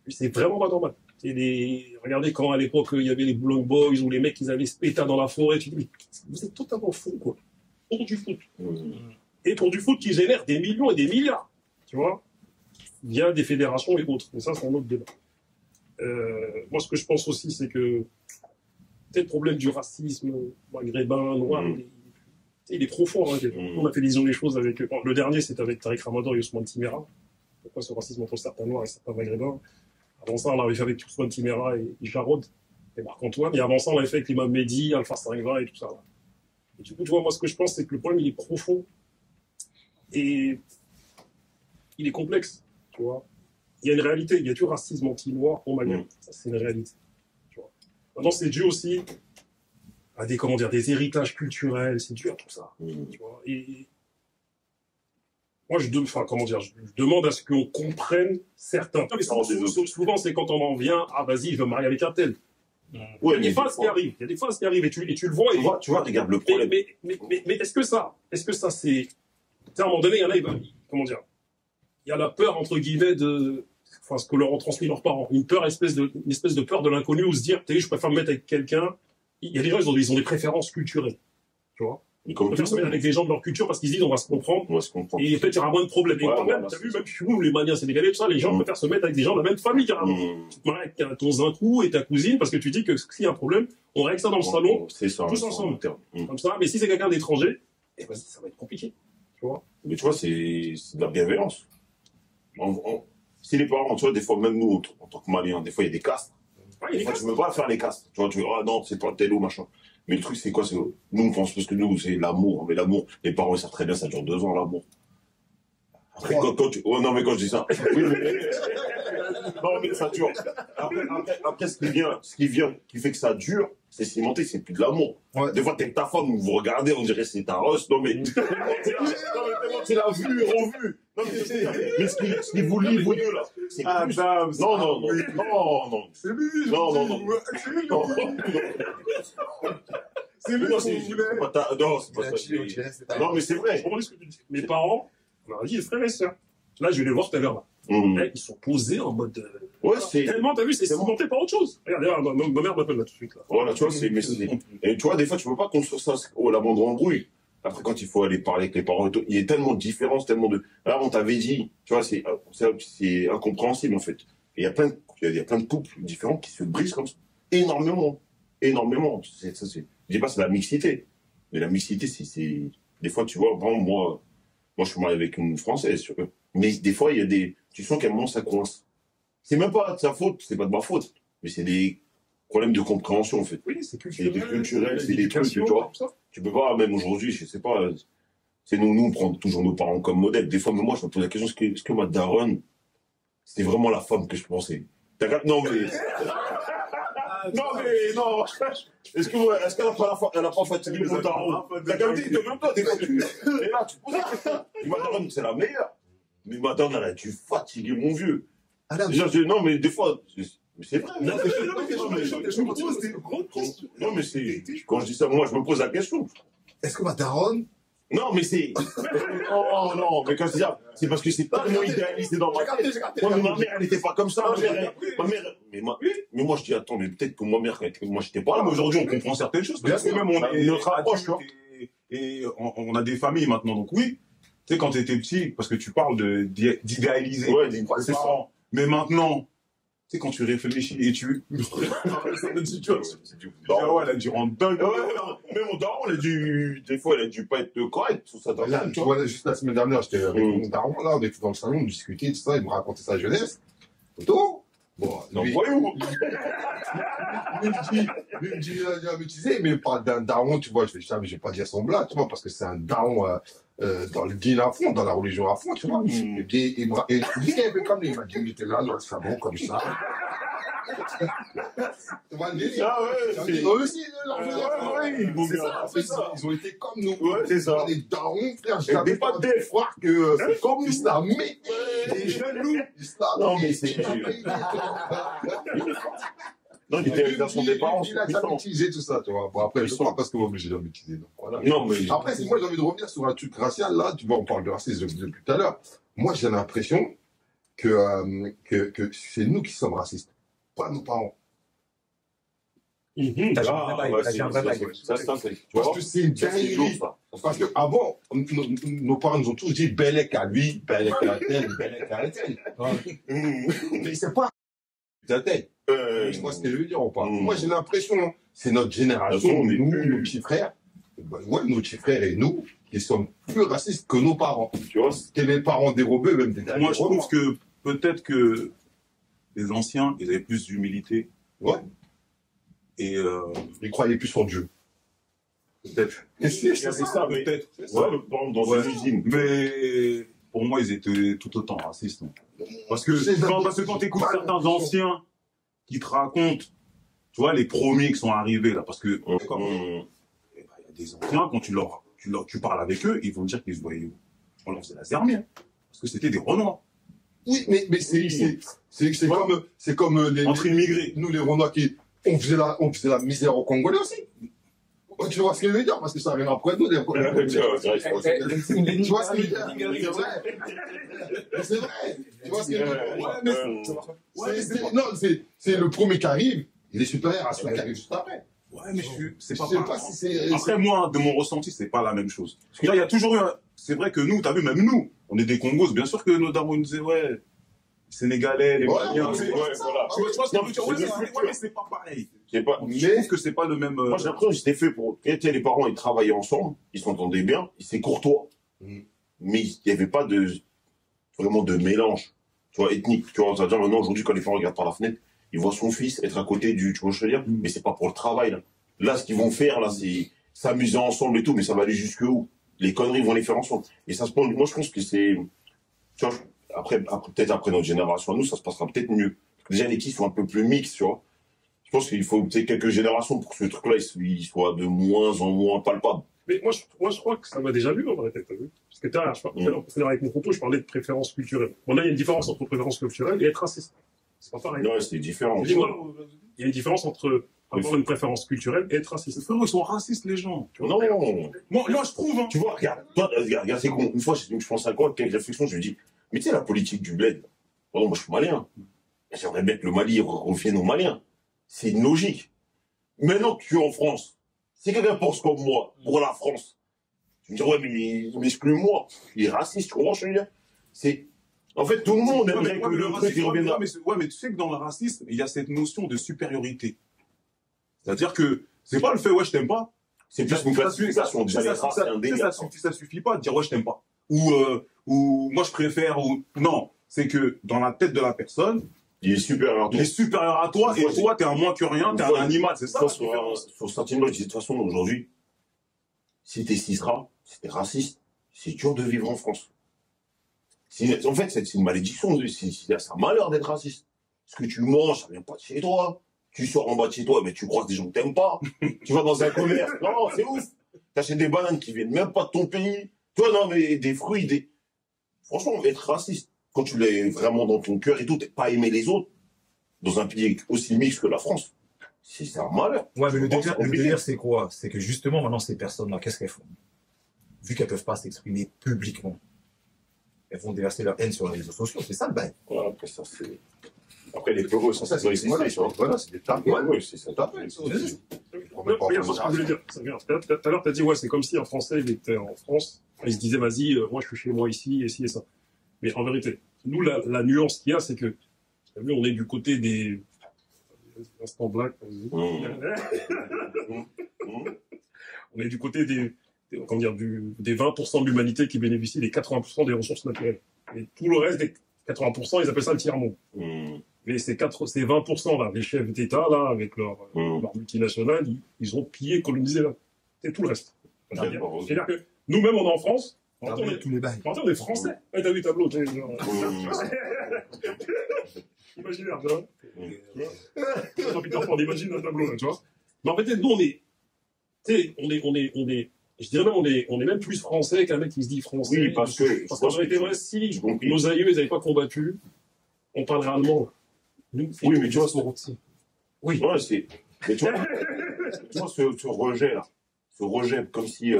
C'est vraiment pas normal. Regardez quand à l'époque il y avait les Boulogne Boys ou les mecs qui allaient se péter dans la forêt, tu dis, mais vous êtes totalement fous, quoi. Pour du foot. Et pour du foot qui génère des millions et des milliards, tu vois, via des fédérations et autres. Mais ça, c'est un autre débat. Moi, ce que je pense aussi, c'est que peut-être le problème du racisme maghrébin, noir, il est profond. Hein. On a fait disons les choses avec. Bon, le dernier, c'était avec Tariq Ramadan et Ousmane Timera. Pourquoi ce racisme entre certains noirs et certains maghrébins? Avant ça, on l'avait fait avec Ousmane Timera et Jarod et Marc-Antoine. Et avant ça, on l'avait fait avec l'imam Mehdi, Alpha 520 et tout ça. Et du coup, tu vois, moi, ce que je pense, c'est que le problème, il est profond. Et il est complexe, tu vois. Il y a une réalité, il y a du racisme anti-noir au Maghreb. Ça, c'est une réalité. Tu vois. Maintenant, c'est dû aussi à des, comment dire, des héritages culturels, c'est dû à tout ça. Tu vois. Et moi, je demande à ce qu'on comprenne certains. Souvent, c'est quand on en vient, ah, vas-y, je veux me marier avec un tel. Ouais, Il y a des phases qui arrivent, et tu le vois. Tu vois, regarde le problème. Mais est-ce que ça, c'est, tu sais, à un moment donné, il y en a, comment dire, il y a la peur, entre guillemets, ce que leur ont transmis leurs parents. Une espèce de peur de l'inconnu, ou se dire, je préfère me mettre avec quelqu'un. Il y a des gens, ils ont des préférences culturelles. Tu vois? Ils préfèrent se mettre avec des gens de leur culture parce qu'ils se disent, on va se comprendre. Et peut-être il y aura moins de problèmes. Et quand même, t'as vu, même chez nous, les Maliens sénégalais, tout ça, les gens préfèrent se mettre avec des gens de la même famille, carrément. Tu te maries avec ton zinkou et ta cousine parce que tu dis que s'il y a un problème, on règle ça dans le salon, tous ensemble. Comme ça. Mais si c'est quelqu'un d'étranger, vas-y, ça va être compliqué. Tu vois? Mais tu vois, c'est de la bienveillance. Si les parents, tu vois, des fois, même nous, en tant que Maliens, des fois, il y a des castes. Des fois, tu ne veux pas faire les castes. Tu vois, ah non, c'est pas tel ou machin. Mais le truc, c'est quoi? Nous, on pense parce que nous, c'est l'amour. Mais l'amour, les parents, ils savent très bien, ça dure 2 ans, l'amour. Après, non, mais quand je dis ça. Oui, mais... non, mais ça dure. Après, ce qui fait que ça dure, c'est cimenté, c'est plus de l'amour. Ouais. Des fois, t'es avec ta femme, vous regardez, on dirait que c'est ta rosse. Non, mais. Tu l'as vu, revu. Non, mais ce qui vous lie, vous deux, là. C'est plus. Non. C'est lui. Non. C'est lui, c'est pas ça. Non, mais c'est vrai. Mes parents, on leur a dit, les frères et sœurs. Là, je vais les voir tout à l'heure. Ils sont posés en mode. Ouais, c'est. Tellement, t'as vu, c'est cimenté par autre chose. Regarde, ma mère m'appelle là tout de suite. Là. Voilà, tu vois, et tu vois, des fois, tu peux pas construire ça. Oh, la moindre embrouille. Après, quand il faut aller parler avec les parents et tout, il y a tellement de différences, tellement de. Là, on t'avait dit, tu vois, c'est incompréhensible, en fait. Et il y a plein de couples différents qui se brisent comme ça. Énormément. Je dis pas, c'est la mixité. Mais la mixité, c'est. Des fois, tu vois, vraiment, moi, je suis marié avec une Française, tu vois. Mais des fois, il y a des. Tu sens qu'à un moment, ça coince. C'est même pas de sa faute, c'est pas de ma faute. Mais c'est des problèmes de compréhension, en fait. Oui, c'est culturel. C'est culturel, c'est des trucs, tu vois. Tu peux pas, même aujourd'hui, je sais pas. C'est nous, on prend toujours nos parents comme modèle. Des fois, mais moi, je me pose la question, est-ce que ma daronne, c'était vraiment la femme que je pensais? Non, mais. Non. Est-ce qu'elle n'a pas fatigué mon daron? T'as capté, même toi, t'es fatigué. Et là, tu poses la question. Ma daronne, c'est la meilleure. Mais ma daronne, elle a dû fatiguer mon vieux. Non, mais des fois, mais c'est vrai. Non, mais c'est, quand je dis ça, moi, je me pose la question. Est-ce que ma daronne, Non, mais c'est. Oh non, mais quand je dis ça, c'est parce que c'est tellement idéalisé dans ma tête. Moi, ma mère, elle n'était pas comme ça. Ma mère, mais moi, je dis, attends, mais peut-être que ma mère, moi, j'étais pas là. Mais aujourd'hui, on comprend certaines choses. Parce que même on est Notre approche, tu vois. et on a des familles maintenant. Donc oui, tu sais, quand tu étais petit, parce que tu parles d'idéaliser Ouais, tes parents. Mais maintenant, tu sais, quand tu réfléchis et tu... tu ouais, elle a dû rendre dingue. Mais mon daron, des fois, elle a dû pas être correct sur ça. Là, tu vois, juste la semaine dernière, j'étais avec mon daron, là, on était dans le salon, on discutait, tout ça, il me racontait sa jeunesse. Photo. Bon, Non, lui, voyons. lui me dit, mais tu sais, mais pas d'un daron, tu vois, je vais pas dire son blas, tu vois, parce que c'est un daron dans le din à fond, dans la religion à fond, tu vois. Et puis, il est un peu comme lui, il m'a dit, il était là, dans le savon, comme ça. Tu vois, le délire. Ah ouais, Eux aussi, leur jeunesse, c'est ça, ça, c'est ça. ils ont été comme nous. Ouais, c'est ça. Des darons, frère, je Et savais des pas pas des frères que c'est comme l'islamique. Des jaloux. L'islam. Non, mais c'est. Non, l'idéalisation des parents, il a jamais utilisé tout ça, tu vois. Bon, après, je crois parce que moi, j'ai jamais utilisé. Donc, voilà. Non, mais. Après, moi, j'ai envie de revenir sur un truc racial, là. Tu vois, on parle de racisme depuis tout à l'heure. Moi, j'ai l'impression que c'est nous qui sommes racistes, pas nos parents. T'as un vrai bail. Ça, c'est un fait. Tu Parce vois, que c'est une c'est lourd, dinguerie. ça. Parce que avant, nos parents nous ont tous dit Bellec à lui, Bellec à tel, Bellec à tel. Mais c'est pas à tel. Tu vois ce que je veux dire ou pas? Moi, j'ai l'impression, c'est notre génération, nous, nos petits frères, ouais, nos petits frères et nous, qui sommes plus racistes que nos parents. Tu vois, Que les parents dérobés, même des Moi, je trouve que peut-être que les anciens, ils avaient plus d'humilité. Ouais. Et ils croyaient plus en Dieu. peut-être. C'est ça, mais- Peut-être. ouais, par exemple, dans Ouais. une usine. Mais pour moi, ils étaient tout autant racistes. Parce que quand tu écoutes certains anciens qui te racontent, tu vois, les premiers qui sont arrivés là, parce que il y a des anciens, quand tu parles avec eux, ils vont te dire qu'ils se voyaient, on leur faisait la zermie, parce que c'était des Renois. Oui, mais c'est comme les, Entre immigrés. nous les Renois qui, on faisait la misère aux Congolais aussi. Tu vois ce que je veux dire? Parce que ça rien après nous, les Tu vois, c'est vrai, je pense. Tu vois ce que je veux dire? C'est vrai. Tu vois ce que je veux dire? Non, c'est le premier qui arrive, il est supérieur à celui qui arrive juste après. Ouais, mais c'est pas Je sais pareil. pas si c'est. Après, moi, de mon ressenti, c'est pas la même chose. Parce que là, il y a toujours eu c'est vrai que nous, t'as vu, même nous, on est des Congos, bien sûr que nos darons nous disaient, ouais, les Sénégalais, les Maliens, ouais, tu Ouais, voilà. vois ce que je veux dire? Ouais, mais c'est pas pareil. C'est pas. Je trouve que c'est pas le même. Moi, j'ai l'impression que c'était fait pour. Quand les parents, ils travaillaient ensemble, ils s'entendaient bien, c'est courtois. Mais il n'y avait pas vraiment de mélange, tu vois, ethnique. Tu vois, c'est-à-dire maintenant, aujourd'hui, quand les parents regardent par la fenêtre, ils voient son fils être à côté du, tu vois ce que je veux dire? Mais c'est pas pour le travail, là. Là, ce qu'ils vont faire, là, c'est s'amuser ensemble et tout, mais ça va aller jusque où? Les conneries vont les faire ensemble. Et ça se passe, moi, je pense que c'est, tu vois, peut-être après notre génération à nous, ça se passera peut-être mieux. Déjà, les petits sont un peu plus mixtes, tu vois. Je pense qu'il faut peut-être quelques générations pour que ce truc-là, il soit de moins en moins palpable. Mais moi, je crois que ça m'a déjà vu, en vrai, t'as vu? Parce que tout à l'heure, avec mon propos, je parlais de préférence culturelle. Bon, là, il y a une différence entre préférence culturelle et être raciste. C'est pas pareil. Non, c'est différent. Il y a une différence entre avoir une préférence culturelle et être raciste. Frérot, ils sont racistes, les gens. Non, Moi, je trouve, hein. tu vois, regarde, toi, regarde, c'est con. Une fois, je pense à quoi, quelques réflexions, je me dis, mais tu sais, la politique du bled, pardon, moi, je suis malien. J'aimerais bien que le Mali revienne aux Maliens. C'est une logique. Maintenant que tu es en France, si quelqu'un pense comme moi, pour la France, tu me dis, ouais, mais il m'exclut moi. Il est raciste, tu comprends ce que je veux dire? C'est, en fait, tout le monde aimerait que le truc, il revienne là. Ouais, mais tu sais que dans le racisme, il y a cette notion de supériorité. C'est-à-dire que c'est pas le fait, ouais, je t'aime pas. C'est plus une classification. Déjà, les races, c'est un délire. Ça suffit pas de dire, ouais, je t'aime pas. Ou moi, je préfère, ou, non. C'est que dans la tête de la personne, Il est supérieur à il toi. est supérieur à toi, et toi, t'es un moins que rien, t'es un animal, c'est ça la différence. Sur certaines lois, je dis, de toute façon, aujourd'hui, si t'es cisra, si t'es raciste, c'est dur de vivre en France. En fait, c'est une malédiction. C'est un malheur d'être raciste. Ce que tu manges, ça vient pas de chez toi. Tu sors en bas de chez toi, mais tu croises des gens que t'aimes pas. Tu vas dans un commerce. Non, c'est ouf. T'achètes des bananes qui viennent même pas de ton pays. Toi, non, mais des fruits, Franchement, être raciste, quand tu l'es vraiment dans ton cœur et tout, t'es pas aimer les autres, dans un pays aussi mixte que la France, c'est un malheur. Ouais, mais le Je pense que c'est compliqué. délire, c'est quoi? C'est que justement, maintenant, ces personnes-là, qu'est-ce qu'elles font? vu qu'elles peuvent pas s'exprimer publiquement, elles vont déverser leur haine sur les réseaux sociaux. C'est ça le bail. Voilà, après, ça, c'est. Après, les peureux, ça, c'est Voilà, c'est des targets. Ouais, c'est ça. Regarde ce que je voulais dire. Tout à l'heure, tu as dit, ouais, c'est comme si un Français, il était en France, il se disait, vas-y, moi, je suis chez moi ici, et ci et ça. Mais en vérité, nous, la nuance qu'il y a, c'est que, t'as vu, on est du côté des. Instant black. On est du côté comment dire, des 20% de l'humanité qui bénéficient des 80% des ressources naturelles. Et tout le reste des 80%, ils appellent ça le tiers-monde. Mais ces 20% là, les chefs d'État là, avec leur multinationales, ils ont pillé, colonisé là. C'est tout le reste. C'est-à-dire que nous-mêmes, on est en France, on tous les bails. est des Français. Ouais, t'as vu le tableau, t'es genre. Imaginaire, tu vois. Peter Pan, imagine un tableau là, tu vois. Mais en fait, nous, je dirais même, on est même plus français qu'un mec qui se dit français. Oui, parce qu'en vérité, vrai, si nos aïeux, ils n'avaient pas combattu, on parlerait allemand. Nous, oui, mais tu vois, oui. Ouais, mais tu vois, ce rejet-là, ce rejet, comme si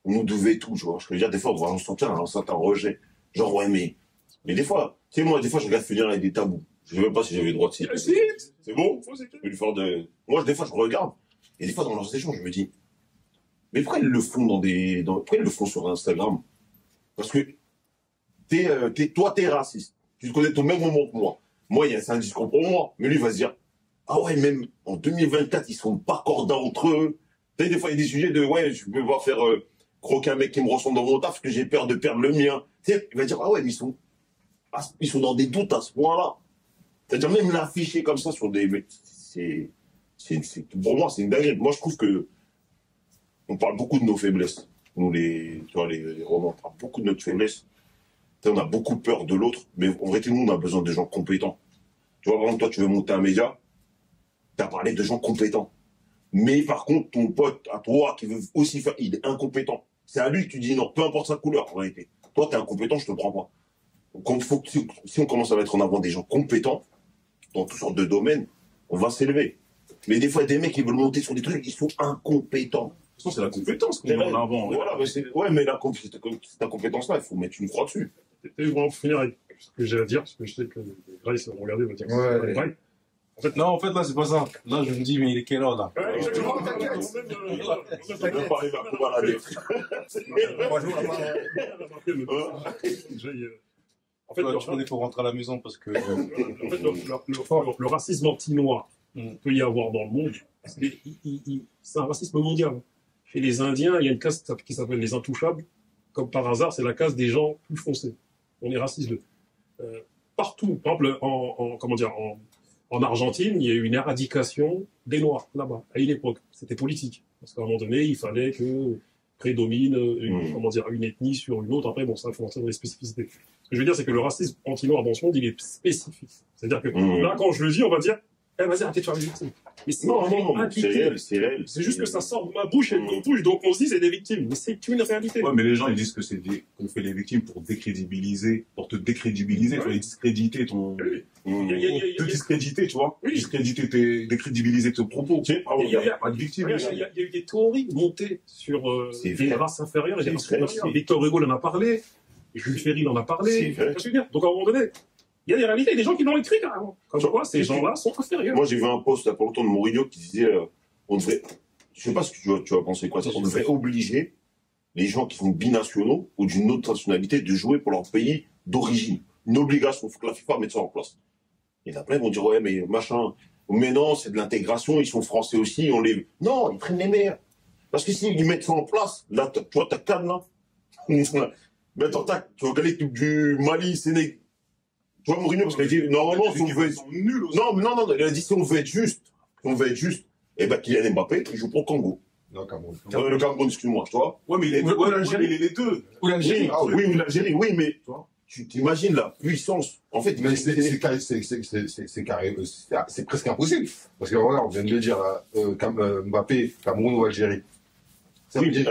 on nous devait tout, tu vois. Je veux dire, des fois, on va sentir un certain rejet. Genre, ouais, mais des fois, tu sais, moi, des fois, je regarde finir avec des tabous. Je ne sais même pas si j'avais le droit de citer. C'est bon? Je vais lui faire Moi, des fois, je regarde, et des fois, dans leurs échanges, je me dis, mais pourquoi ils le font pourquoi ils le font sur Instagram? Parce que toi, t'es raciste. Tu te connais au même moment que moi. Moi, c'est un discours pour moi. Mais lui, il va se dire, ah ouais, même en 2024, ils sont pas cordants entre eux. Tu sais, des fois, il y a des sujets de, ouais, je peux pas faire croquer un mec qui me ressemble dans mon taf parce que j'ai peur de perdre le mien. Tu sais, il va dire, ah ouais, mais ils sont dans des doutes à ce point-là. C'est-à-dire, même l'afficher comme ça sur des, pour moi, c'est une dinguerie. Moi, je trouve que, on parle beaucoup de nos faiblesses. Nous, tu vois, les romans, on parle beaucoup de notre faiblesse. On a beaucoup peur de l'autre, mais en vrai, nous, on a besoin de gens compétents. Tu vois, par exemple, toi, tu veux monter un média, tu as parlé de gens compétents. Mais par contre, ton pote, à toi, qui veut aussi faire, il est incompétent. C'est à lui que tu dis non, peu importe sa couleur, en réalité. Toi, tu es incompétent, je te prends pas. Donc, si on commence à mettre en avant des gens compétents, dans toutes sortes de domaines, on va s'élever. Mais des fois, des mecs qui veulent monter sur des trucs, ils sont incompétents. De toute façon, c'est la compétence qu'on met en avant. Voilà, mais ta compétence-là, il faut mettre une croix dessus. Et on va finir avec ce que j'ai à dire, parce que je sais que Grace va regarder, va dire ouais. Pareil. En fait, là, c'est pas ça. Là, je me dis, mais il est quelle heure, là? Ouais, exactement, t'inquiète. Je vais même pas arriver à courir à la dette. En fait, il faut rentrer à la maison parce que. En fait, le racisme anti-noir peut y avoir dans le monde, c'est un racisme mondial. Chez les Indiens, il y a une caste qui s'appelle les intouchables. Comme par hasard, c'est la caste des gens plus foncés. On est raciste d'eux. Partout, par exemple, en Argentine, il y a eu une éradication des Noirs, là-bas, à une époque. C'était politique. Parce qu'à un moment donné, il fallait que prédomine une ethnie sur une autre. Après, bon, ça, il faut entrer dans les spécificités. Ce que je veux dire, c'est que le racisme anti-noir dans ce monde, il est spécifique. C'est-à-dire que là, quand je le dis, on va dire, vas-y, arrêtez de faire les victimes. Mais c'est réel. C'est juste que ça sort de ma bouche et de ton bouche, donc on se dit c'est des victimes. Mais c'est une réalité. Ouais, mais les gens, ils disent que qu'on fait les victimes pour te décrédibiliser, pour les discréditer te discréditer, tu vois. Décrédibiliser tes propos. Il y a pas de victimes. Il y a eu des théories montées sur des races inférieures et des races supérieures. Victor Hugo en a parlé, Jules Ferry en a parlé. Donc à un moment donné, il y a des réalités, il y a des gens qui l'ont écrit carrément. Comme quoi, ces gens-là sont inférieurs. Moi, j'ai vu un post il n'y a pas longtemps de Mourinho qui disait on devrait, je sais pas ce que tu vas penser quoi, on devrait obliger les gens qui sont binationaux ou d'une autre nationalité de jouer pour leur pays d'origine. Une obligation, il faut que la FIFA mette ça en place. Et là, plein vont dire ouais, mais machin, mais non, c'est de l'intégration, ils sont français aussi, Non, ils prennent les meilleurs. Parce que s'ils mettent ça en place, là, tu vois, t'as Cannes là. Mais attends, tu vas regarder l'équipe du Mali, Sénégal. Tu vois, Mourinho, parce qu'il a dit, normalement, si on veut être nul aussi. Non, il a dit, si on veut être juste, eh ben, Kylian Mbappé, il joue pour le Congo. Non, Cameroun. Le Cameroun, excuse-moi, tu vois. Ouais, mais l'Algérie, les deux. Ou l'Algérie, oui, l'Algérie, oui, mais, tu t'imagines la puissance. En fait, mais c'est presque impossible. Parce que voilà, on vient de le dire, Mbappé, Cameroun ou Algérie. Oui,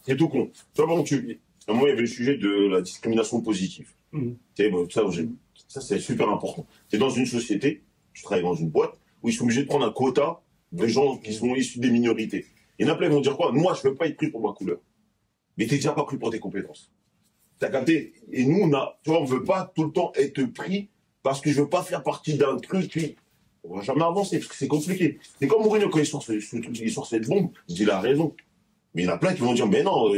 c'est tout con. Tu vois, bon, à un moment, il y avait le sujet de la discrimination positive. Ça, c'est super important. Tu es dans une société, tu travailles dans une boîte, où ils sont obligés de prendre un quota de gens qui sont issus des minorités. Et il y en a plein qui vont dire quoi? Moi, je ne veux pas être pris pour ma couleur. mais t'es déjà pas pris pour tes compétences. T'as capté? Et nous, tu vois, on veut pas tout le temps être pris parce que je veux pas faire partie d'un truc, puis on va jamais avancer, parce que c'est compliqué. C'est comme Mourinho, quand il sort ce truc, il sort cette bombe, il a raison. Mais il y en a plein qui vont dire, mais non,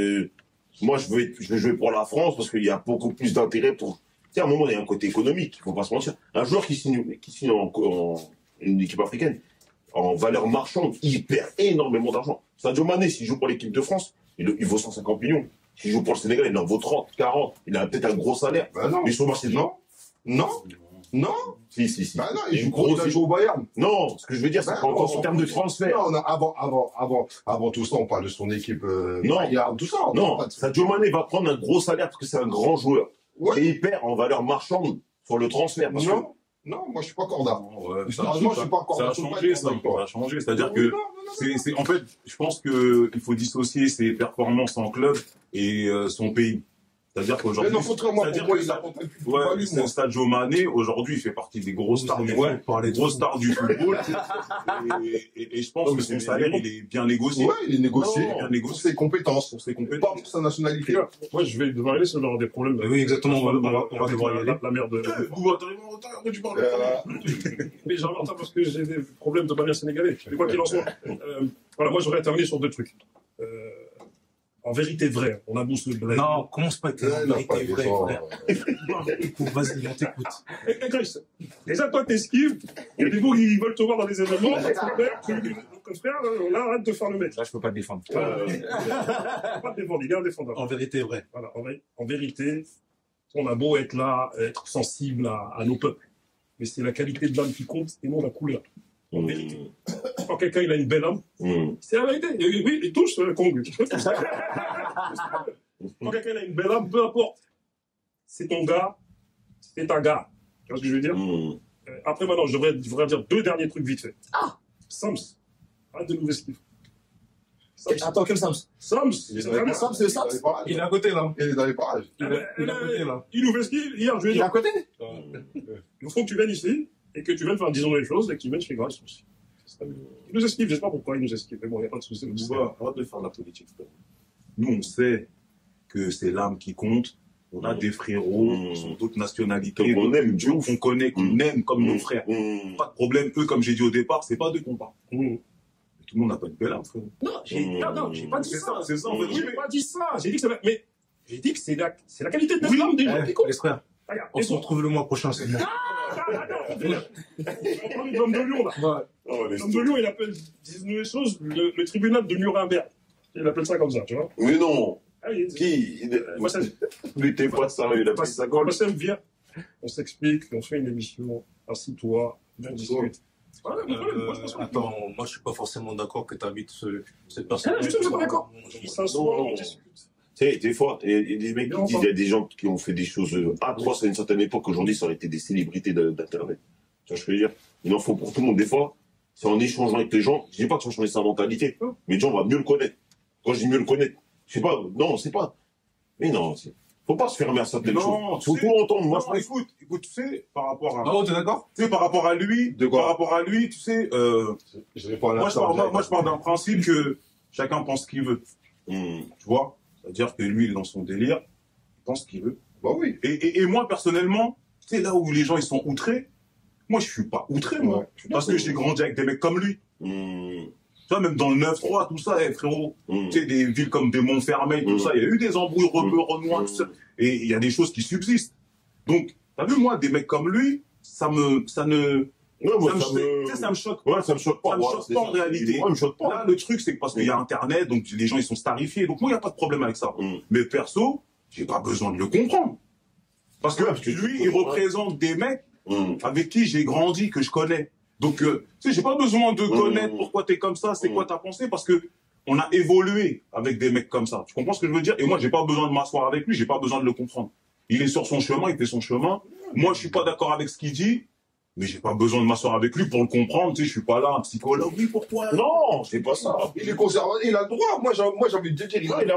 moi, je veux jouer pour la France parce qu'il y a beaucoup plus d'intérêt pour... Tu sais, à un moment, il y a un côté économique, il faut pas se mentir. Un joueur qui signe en une équipe africaine, en valeur marchande, il perd énormément d'argent. Sadio Mané, s'il joue pour l'équipe de France, il vaut 150 millions. S'il joue pour le Sénégal, il en vaut 30, 40. Il a peut-être un gros salaire. Bah non. Mais sur le marché, Non. Non. Non. Si. Bah non, il joue au Bayern. Non, ce que je veux dire, c'est Bah qu'en termes de transfert. Non, avant tout ça, on parle de son équipe. Non. Bayern, tout ça. Non, Sadio Mané va prendre un gros salaire parce que c'est un grand joueur. Ouais. Et il perd en valeur marchande sur le transfert. Parce Non. Non, moi, je suis pas corda. Ouais, Sérieusement, je suis pas corda. ça a changé, ça. Ça a changé. C'est-à-dire que, en fait, je pense qu'il faut dissocier ses performances en club et son pays. C'est-à-dire Mais qu'aujourd'hui. non, contrairement à c'est-à-dire pourquoi que il a compris plus ouais, pas lui, moi. Sadio Mané, aujourd'hui, il fait partie des grosses stars du football. Les grosses stars du football. Et je pense que son salaire, il est bien négocié. Ouais, il est négocié. Non, bien négocié. Pour ses compétences. Pour ses Pas compétences. pour sa nationalité. Moi, je vais devoir aller, ça va avoir des problèmes. Oui, exactement, on va devoir y aller. La merde. Vous, t'arrives en retard, après tu parles. Mais j'en retard parce que j'ai des problèmes de manière sénégalais. Mais quoi qu'il en soit. Voilà, moi, je voudrais terminer sur deux trucs. En vérité vrai, on a beau se blâmer. Non, commence pas avec la Non, pas vérité les vraie, gens. frère. Écoute, vas-y, on t'écoute. Chris, déjà, toi, t'esquives. Il y a des gens qui veulent te voir dans des événements. Donc, frère, là, arrête de faire le mec. Là, je peux pas te défendre. Pas te défendre, il est indéfendable. En vérité vraie. Voilà, en vérité, on a beau être là, être sensible à nos peuples. Mais c'est la qualité de l'âme qui compte et non la couleur. En vérité. Quand quelqu'un il a une belle âme, c'est la vérité. Oui, il touche le Congo. Quand quelqu'un a une belle âme, peu importe. C'est ton gars, c'est ta gars. Tu vois ce que je veux dire? Après, maintenant, je voudrais dire deux derniers trucs vite fait. Sams, arrête de nous esquiver. Attends, quel Sams? Sams, Il est c'est dans les vraiment parages. Sams, c'est Sams. Il est à côté, là. Il est dans les parages. Il est à côté, là. Il nous esquive. Hier, je lui ai Il dit, est à côté? il faut que tu viennes ici et que tu viennes faire disons les choses et que tu viennes chez Grace aussi. Il nous esquive, je sais pas pourquoi il nous esquive, mais bon, il n'y a pas de souci. Arrête de faire de la politique, frère. Nous, on sait que c'est l'âme qui compte. On a des frérots qui sont d'autres nationalités, Donc on aime Dieu. qu'on connaît, qu'on aime comme nos frères. Pas de problème. Eux, comme j'ai dit au départ, c'est pas de combat. Tout le monde n'a pas une belle âme, frère. Non, j'ai pas dit C'est ça. ça, c'est ça, en fait. J'ai pas dit ça. J'ai dit que c'est la, mais j'ai dit que c'est la qualité de notre âme des gens qui compte. Les frères, Regarde, on se retrouve le mois prochain, c'est bon. on parle de l'homme de Lyon, là. L'homme de Lyon, il appelle, disons les choses, le tribunal de Nuremberg. Il appelle ça comme ça, tu vois. Mais non. Ah, moi, ça, Il était pas ça, il a pris sa colle. moi, ça me vient. On s'explique, on fait une émission, assis-toi, on discute. Voilà, mais voilà, moi, je pense que- Attends, moi je suis pas forcément d'accord que tu habites cette personne. Ah, je suis pas d'accord. Il s'assoit, on discute. Tu sais, des fois, il y a des mecs qui disent, il y a des gens qui ont fait des choses atroces à une certaine époque. Aujourd'hui, ça aurait été des célébrités d'Internet. Tu vois ce que je veux dire? Il en faut pour tout le monde. Des fois, c'est en échangeant avec les gens. Je dis pas que ça va changer sa mentalité, mais les gens vont mieux le connaître. Quand je dis mieux le connaître, je sais pas, non, c'est pas. Mais non, faut pas se fermer à certaines choses. Non, Faut tout entendre. Moi, Non, écoute, tu sais, par rapport à. Ah, t'es d'accord? Tu sais, par rapport à lui, De quoi? par rapport à lui, tu sais, Je réponds à moi je pars d'un principe que chacun pense ce qu'il veut. Tu vois? C'est-à-dire que lui, il est dans son délire, il pense ce qu'il veut. Bah oui. Et moi, personnellement, tu sais, là où les gens ils sont outrés, moi je suis pas outré, moi. Ouais. Parce que j'ai grandi avec des mecs comme lui. Tu vois, même dans le 9-3, tout ça, frérot. Tu sais, des villes comme des Montfermeil, tout ça, il y a eu des embrouilles, rebeux, renois, tout ça. Et il y a des choses qui subsistent. Donc, t'as vu, moi, des mecs comme lui, ça ne, Non, moi, tu sais, ça me choque. Ouais, ça me choque pas. Ça me Voilà, choque c'est pas ça. en réalité. Ouais, me choque pas. Là, le truc, c'est que parce qu'il y a Internet, donc les gens, ils sont starifiés. Donc moi, il n'y a pas de problème avec ça. Mais perso, j'ai pas besoin de le comprendre. Parce que lui, il représente des mecs avec qui j'ai grandi, que je connais. Donc, tu sais, j'ai pas besoin de connaître pourquoi t'es comme ça, c'est quoi ta pensée, parce que on a évolué avec des mecs comme ça. Tu comprends ce que je veux dire? Et moi, j'ai pas besoin de m'asseoir avec lui, j'ai pas besoin de le comprendre. Il est sur son chemin, il fait son chemin. Moi, je suis pas d'accord avec ce qu'il dit, mais j'ai pas besoin de m'asseoir avec lui pour le comprendre. Tu sais, je suis pas là, un psychologue. Oui, pourquoi? Non, c'est pas ça. Il est conservateur, il a le droit. Moi, j'ai envie de te dire, il a le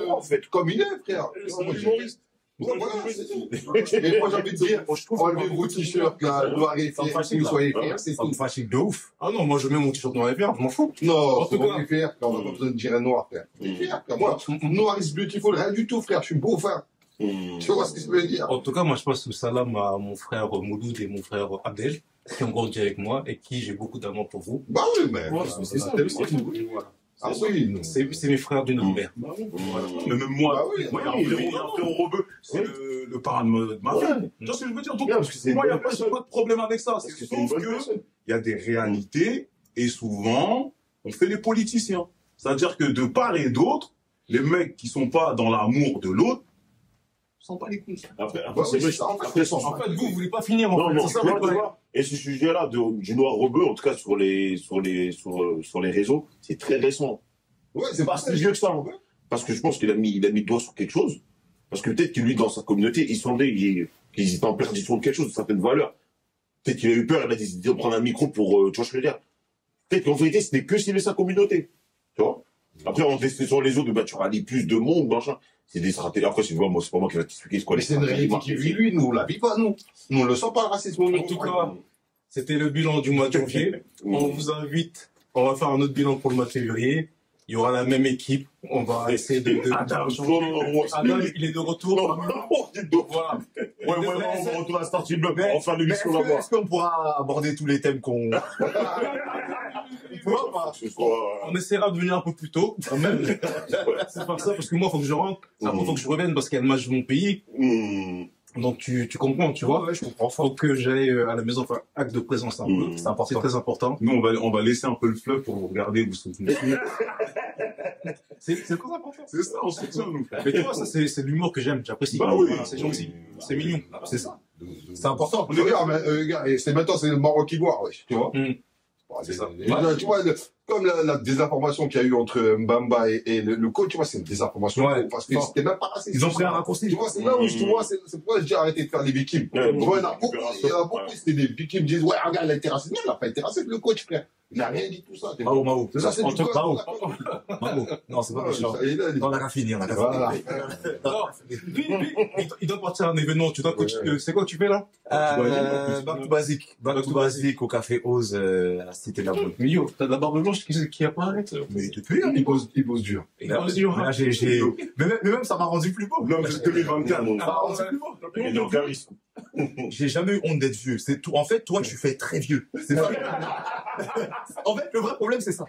droit, en fait, comme il est, frère. C'est un humoriste. Ouais, voilà, c'est tout. Et moi, j'ai envie de dire, enlevez vos t-shirts, là, noirs et fiers, que vous soyez fiers, c'est Ça tout. me fatigue de ouf. Ah non, moi je mets mon t-shirt noir et vert, je m'en fous. Non, En c'est tout pas cas- plus fier, quand on n'a pas besoin de dire un noir, frère. T'es fier, frère. Moi, noir is beautiful, rien du tout, frère. Je suis beau, frère. Tu vois ce que je veux dire? En tout cas, moi je passe le salam à mon frère Mouloud et mon frère Abdel, qui ont grandi avec moi et qui j'ai beaucoup d'amour pour vous. Bah oui, mais. Voilà, c'est ça, c'est ça. Voilà. Ah oui, non. C'est mes frères d'une autre mère. Mais même moi, Bah oui, moi, il y a un frérot rebeu, c'est le parrain de ma fille. Tu vois ce que je veux dire? Donc, Bien, parce que c'est une moi, il n'y a bonne pas personne. de problème avec ça. Parce que c'est une Sauf bonne que, personne. il y a des réalités, et souvent, on fait les politiciens. C'est-à-dire que de part et d'autre, les mecs qui sont pas dans l'amour de l'autre, sont pas les couilles. Après, Bah c'est oui, vrai, c'est ça, en fait. après, sans- En fait, vous voulez pas finir en Non, fait. non, C'est ça, tu vois, votre tu vois. Et ce sujet-là du noir rebeu, en tout cas sur les réseaux, c'est très récent. Ouais, C'est pas si vieux que ça, en fait. Parce que je pense qu'il a mis le doigt sur quelque chose. Parce que peut-être que lui, dans sa communauté, il sentait qu'ils étaient en perdition de quelque chose, de certaines valeurs. Peut-être qu'il a eu peur, il a décidé de prendre un micro pour, tu vois ce que je veux dire. Peut-être qu'en vérité, c'était que s'il est sa communauté. Tu vois. Après, en testant sur les autres, bah, tu rallies plus de monde, machin. C'est des stratégies. Après, c'est moi, c'est pas moi qui va t'expliquer ce qu'on Mais c'est une réalité qui vit lui, nous, on la vit pas, nous. Nous, on le sent pas, le racisme. En tout cas, c'était le bilan du mois de janvier. On vous invite, on va faire un autre bilan pour le mois de février. Il y aura la même équipe. On va essayer de Attends, Adam, il est de retour. donc, Voilà. ouais, on va retourner à Starting Block. On va faire Mais l'émission là-bas. est-ce qu'on pourra aborder tous les thèmes qu'on. Pourquoi pas? Ce soit, On essaiera de venir un peu plus tôt, quand même. C'est pas ça, parce que moi, faut que je rentre. Après, faut que je revienne parce qu'il y a le match de mon pays. Donc, tu comprends, tu vois. Ouais, je comprends. Faut que j'aille à la maison faire acte de présence un peu. C'est important. C'est très important. nous, on va laisser un peu le fleuve pour vous regarder, vous soutenir. C'est très important. C'est ça, on se soutient, nous. Mais tu vois, ça, c'est de l'humour que j'aime, j'apprécie. Bah oui. Voilà, c'est gentil. C'est mignon. C'est ça. C'est important. Regarde, et c'est maintenant, c'est le Maroc qui voit, wesh, tu vois. C'est ça. Tu vois, comme la désinformation qu'il y a eu entre Mbamba et le coach, tu vois, c'est une désinformation. Ouais. Parce que c'était même pas raciste. Ils ont pris un raccourci. Tu vois, c'est là où je te vois, c'est pourquoi je dis arrêtez de faire les victimes. Ouais, Tu vois, il y en a beaucoup, c'était des victimes qui disent, ouais, regarde, il a été raciste. Non, il n'a pas été raciste, le coach, frère. Il n'a rien dit tout ça. Mao. Ça, c'est En du tout cas, code. Mao. Non, c'est pas méchant. Ça, il a dit. On a qu'à finir, on a qu'à Voilà. finir. Alors, il doit partir à un événement. Tu dois coacher. C'est quoi que tu fais là? Back to basic. Back to basic au Café Oz, à la Cité de la Bonne. Mais yo, t'as de la barbe blanche qui apparaît. Mais depuis, hein. Il pose dur. Et là, Vas-y, on va. là, mais même, ça m'a rendu plus beau. L'homme de 2024. Ça m'a rendu plus beau. Il est en charisme. J'ai jamais eu honte d'être vieux. C'est tout. En fait, toi, tu fais très vieux. C'est ça. En fait, le vrai problème, c'est ça.